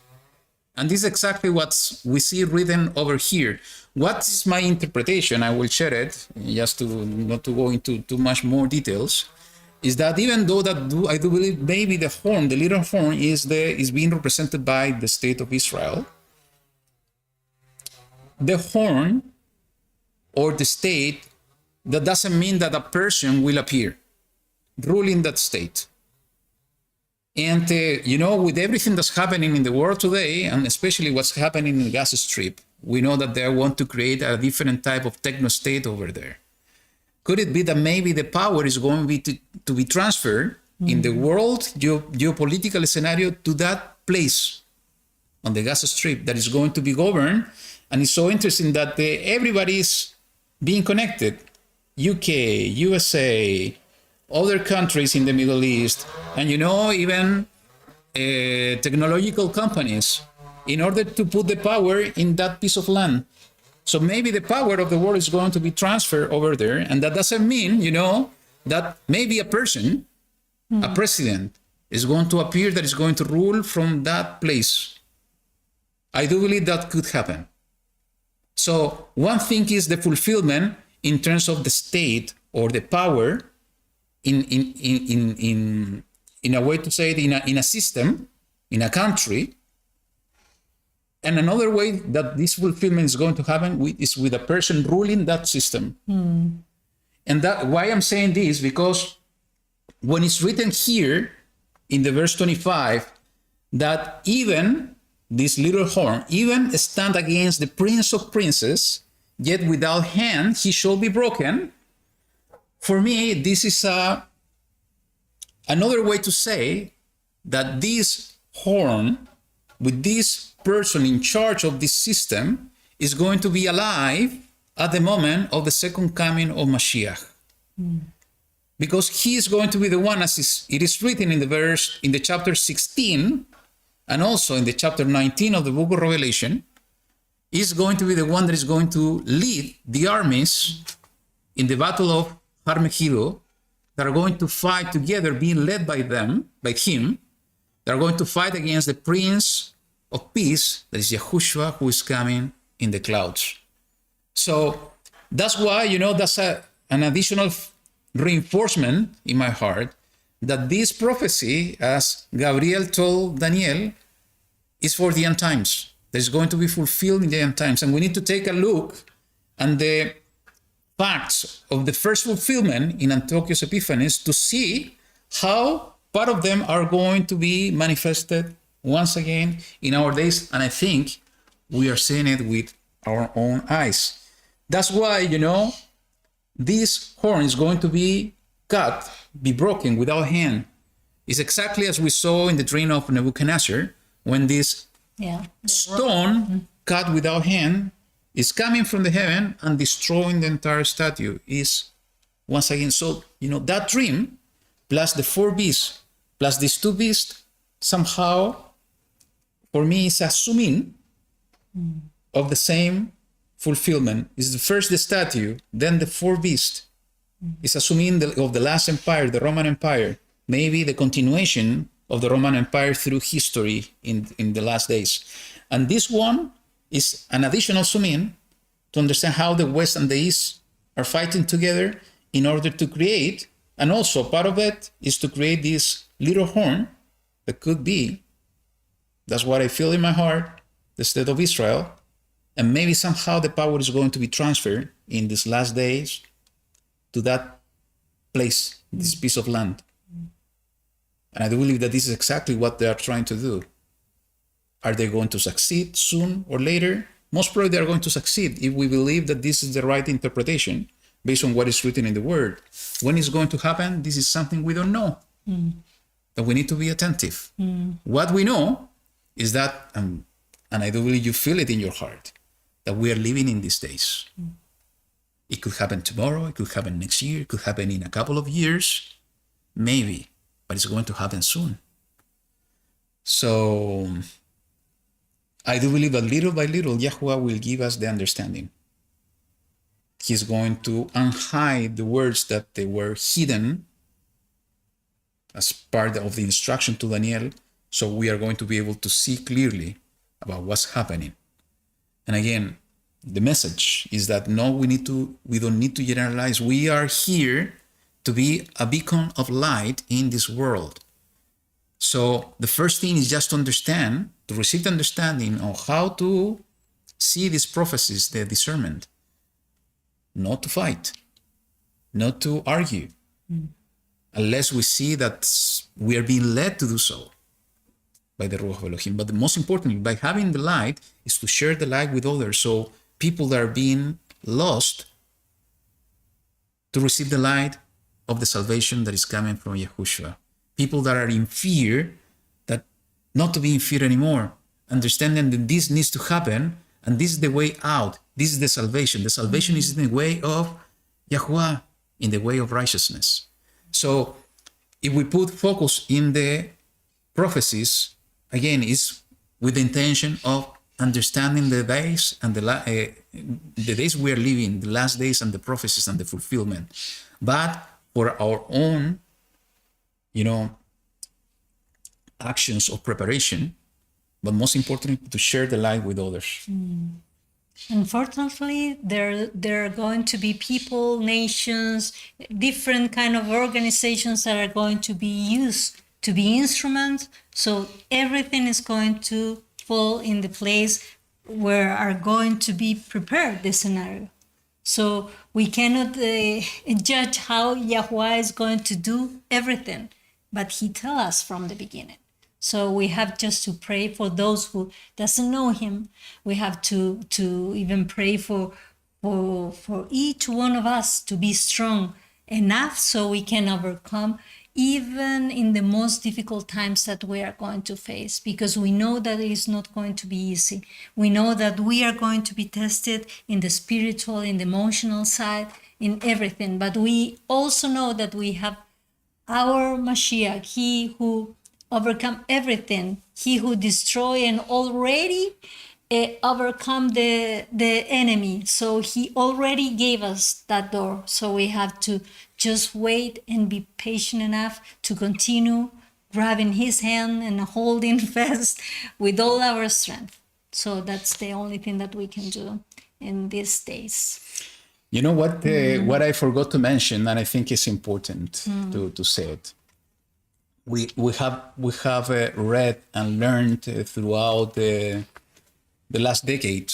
And this is exactly what we see written over here. What is my interpretation? I will share it, just to not to go into too much more details. Is that even though I do believe maybe the little horn is being represented by the state of Israel, the horn or the state, that doesn't mean that a person will appear ruling that state. And, with everything that's happening in the world today, and especially what's happening in the Gaza Strip, we know that they want to create a different type of techno-state over there. Could it be that maybe the power is going to be transferred in the world geopolitical scenario to that place on the Gaza Strip that is going to be governed? And it's so interesting that everybody is being connected. UK, USA, other countries in the Middle East, and even technological companies, in order to put the power in that piece of land. So maybe the power of the world is going to be transferred over there, and that doesn't mean, that maybe a person, a president, is going to appear that is going to rule from that place. I do believe that could happen. So one thing is the fulfillment in terms of the state or the power in a way to say it, in a system, in a country. And another way that this fulfillment is going to happen is with a person ruling that system. And that why I'm saying this, because when it's written here in the verse 25, that even this little horn, even stand against the prince of princes, yet without hand he shall be broken. For me, this is another way to say that this horn, with this person in charge of this system, is going to be alive at the moment of the second coming of Mashiach. Because he is going to be the one, as it is written in the chapter 16, and also in the chapter 19 of the book of Revelation, is going to be the one that is going to lead the armies in the battle of Har Megiddo, that are going to fight together, being led by him. They are going to fight against the Prince of Peace, that is YaHuWaH, who is coming in the clouds. So that's why, that's an additional reinforcement in my heart that this prophecy, as Gabriel told Daniel, is for the end times. That is going to be fulfilled in the end times. And we need to take a look at the facts of the first fulfillment in Antiochus Epiphanes to see how part of them are going to be manifested once again in our days. And I think we are seeing it with our own eyes. That's why, this horn is going to be cut, be broken without hand. It's exactly as we saw in the dream of Nebuchadnezzar, when this stone cut without hand is coming from the heaven and destroying the entire statue. Is once again, so that dream plus the 4 beasts plus these 2 beasts somehow for me is assuming of the same fulfillment. Is the first the statue, then the 4 beasts. Is assuming of the last empire, the Roman Empire, maybe the continuation of the Roman Empire through history in the last days. And this one is an additional zoom in to understand how the West and the East are fighting together in order to create, and also part of it is to create this little horn that could be, that's what I feel in my heart, the state of Israel, and maybe somehow the power is going to be transferred in these last days to that place, this piece of land. And I do believe that this is exactly what they are trying to do. Are they going to succeed soon or later? Most probably they are going to succeed if we believe that this is the right interpretation based on what is written in the Word. When it's going to happen, this is something we don't know. That we need to be attentive. What we know is that, and I do believe you feel it in your heart, that we are living in these days. It could happen tomorrow, it could happen next year, it could happen in a couple of years, maybe, but it's going to happen soon. So I do believe that little by little, YaHuWaH will give us the understanding. He's going to unhide the words that they were hidden as part of the instruction to Daniel, so we are going to be able to see clearly about what's happening. And again, the message is that no, we don't need to generalize. We are here to be a beacon of light in this world. So the first thing is just to understand, to receive the understanding of how to see these prophecies, the discernment, not to fight, not to argue, unless we see that we are being led to do so by the Ruach of Elohim. But the most importantly, by having the light, is to share the light with others. So people that are being lost to receive the light of the salvation that is coming from Yahushua. People that are in fear, that not to be in fear anymore, understanding that this needs to happen, and this is the way out. This is the salvation. The salvation is in the way of YaHuWaH, in the way of righteousness. So if we put focus in the prophecies, again, is with the intention of understanding the days and the days we are living, the last days and the prophecies and the fulfillment. But for our own, actions of preparation, but most importantly, to share the light with others. Unfortunately, there are going to be people, nations, different kind of organizations that are going to be used to be instruments. So everything is going to fall in the place where are going to be prepared the scenario. So we cannot judge how YaHuWaH is going to do everything, but He tells us from the beginning. So we have just to pray for those who doesn't know Him. We have to even pray for each one of us to be strong enough so we can overcome even in the most difficult times that we are going to face, because we know that it is not going to be easy. We know that we are going to be tested in the spiritual, in the emotional side, in everything. But we also know that we have our Mashiach, He who overcome everything, He who destroy and already overcome the enemy. So He already gave us that door. So we have to just wait and be patient enough to continue grabbing His hand and holding fast with all our strength. So that's the only thing that we can do in these days. You know what? What I forgot to mention, and I think it's important to say it. We have read and learned throughout the last decade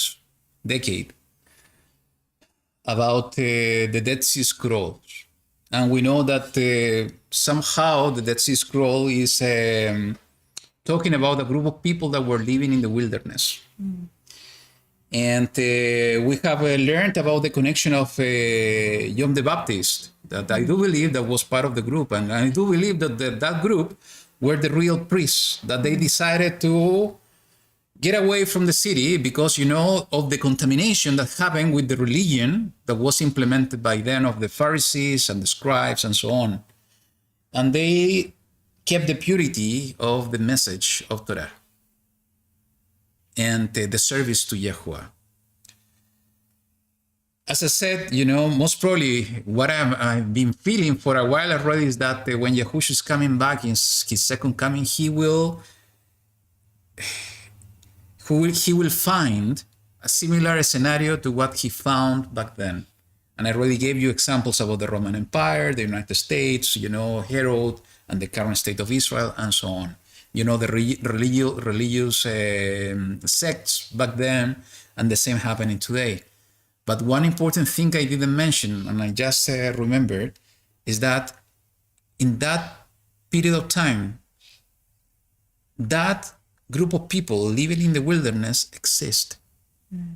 about the Dead Sea Scrolls. And we know that somehow the Dead Sea Scroll is talking about a group of people that were living in the wilderness. And we have learned about the connection of John the Baptist, that I do believe that was part of the group. And I do believe that that group were the real priests, that they decided to get away from the city because, of the contamination that happened with the religion that was implemented by then of the Pharisees and the scribes and so on. And they kept the purity of the message of Torah and the service to YaHuWaH. As I said, most probably what I've been feeling for a while already is that when Yahushua is coming back in His second coming, He will find a similar scenario to what he found back then. And I already gave you examples about the Roman Empire, the United States, Herod, and the current state of Israel, and so on. The religious sects back then, and the same happening today. But one important thing I didn't mention, and I just remembered, is that in that period of time, that group of people living in the wilderness exist.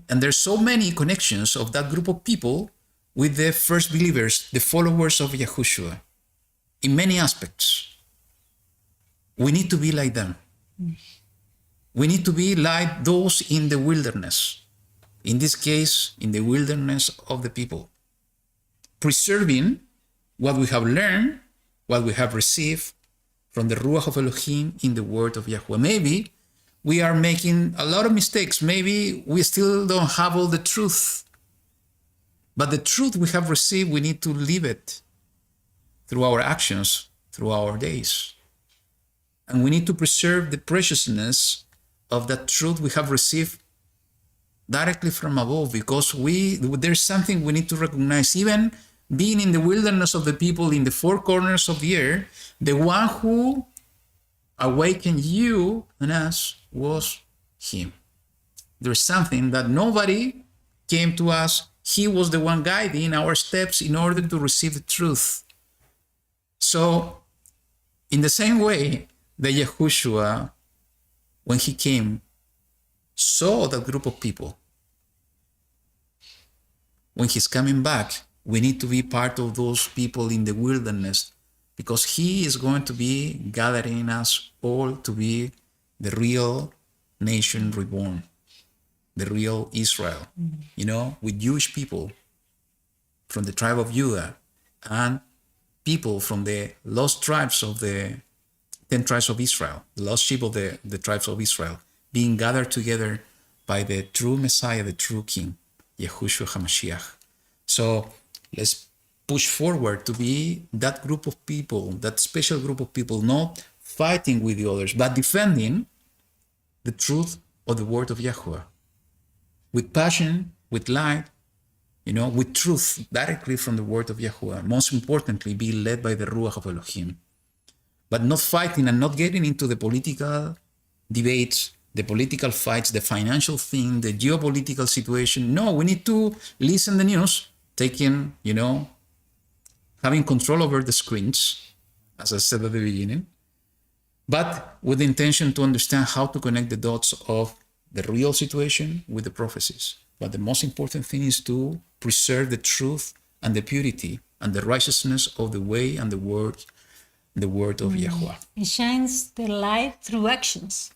And there's so many connections of that group of people with the first believers, the followers of YaHuWaH, in many aspects. We need to be like them. We need to be like those in the wilderness. In this case, in the wilderness of the people. Preserving what we have learned, what we have received from the Ruach of Elohim in the word of YaHuWaH. Maybe we are making a lot of mistakes. Maybe we still don't have all the truth. But the truth we have received, we need to live it through our actions, through our days. And we need to preserve the preciousness of that truth we have received directly from above, because there's something we need to recognize. Even being in the wilderness of the people in the four corners of the earth, the one who awakened you and us was him. There's something that nobody came to us. He was the one guiding our steps in order to receive the truth. So, in the same way that YaHuWaH, when he came, saw that group of people, when he's coming back, we need to be part of those people in the wilderness, because he is going to be gathering us all to be the real nation reborn, the real Israel, with Jewish people from the tribe of Judah and people from the lost tribes of the 10 tribes of Israel, the lost sheep of the tribes of Israel, being gathered together by the true Messiah, the true King, YaHuWaH HaMashiach. So let's push forward to be that group of people, that special group of people, not fighting with the others, but defending the truth of the word of YaHuWaH. With passion, with light, with truth directly from the word of YaHuWaH. Most importantly, be led by the Ruach of Elohim. But not fighting and not getting into the political debates, the political fights, the financial thing, the geopolitical situation. No, we need to listen to the news, taking, having control over the screens, as I said at the beginning, but with the intention to understand how to connect the dots of the real situation with the prophecies. But the most important thing is to preserve the truth and the purity and the righteousness of the way and the word of YaHuWaH. It shines the light through actions,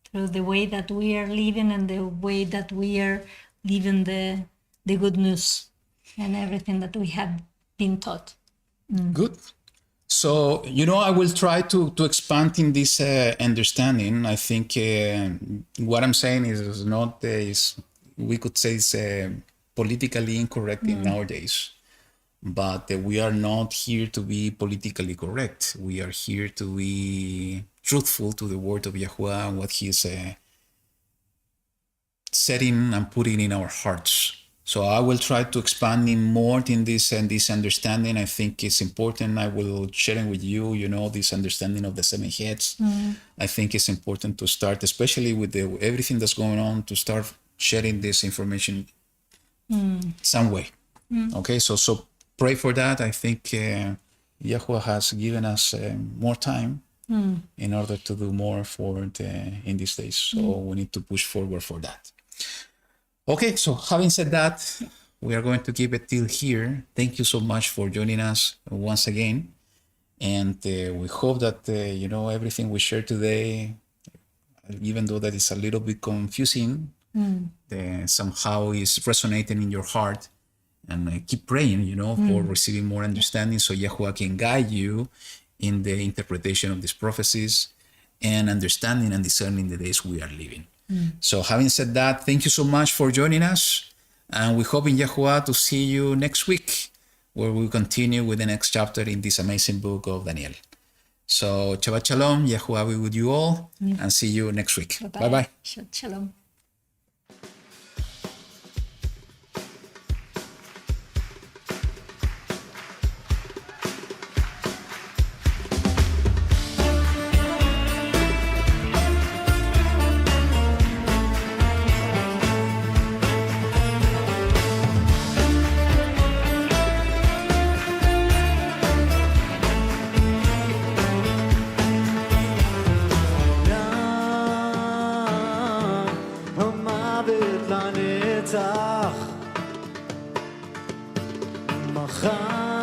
through the way that we are living and the way that we are living the good news and everything that we have been taught. Good. So, I will try to expand in this understanding. I think what I'm saying is not, we could say it's politically incorrect in nowadays. But we are not here to be politically correct. We are here to be truthful to the word of YaHuWaH and what he is setting and putting in our hearts. So I will try to expand in more in this understanding. I think it's important. I will share with you, this understanding of the seven heads. I think it's important to start, especially with everything that's going on, to start sharing this information some way. Okay, so pray for that. I think YaHuWaH has given us more time in order to do more in these days. So we need to push forward for that. Okay, so having said that, we are going to keep it till here. Thank you so much for joining us once again. And we hope that, everything we shared today, even though that is a little bit confusing, somehow is resonating in your heart. And keep praying, for receiving more understanding so YaHuWaH can guide you in the interpretation of these prophecies and understanding and discerning the days we are living. So having said that, thank you so much for joining us. And we hope in YaHuWaH to see you next week, where we'll continue with the next chapter in this amazing book of Daniel. So Shabbat Shalom, YaHuWaH be with you all, and see you next week. Bye-bye. Shabbat Shalom. נצח מחר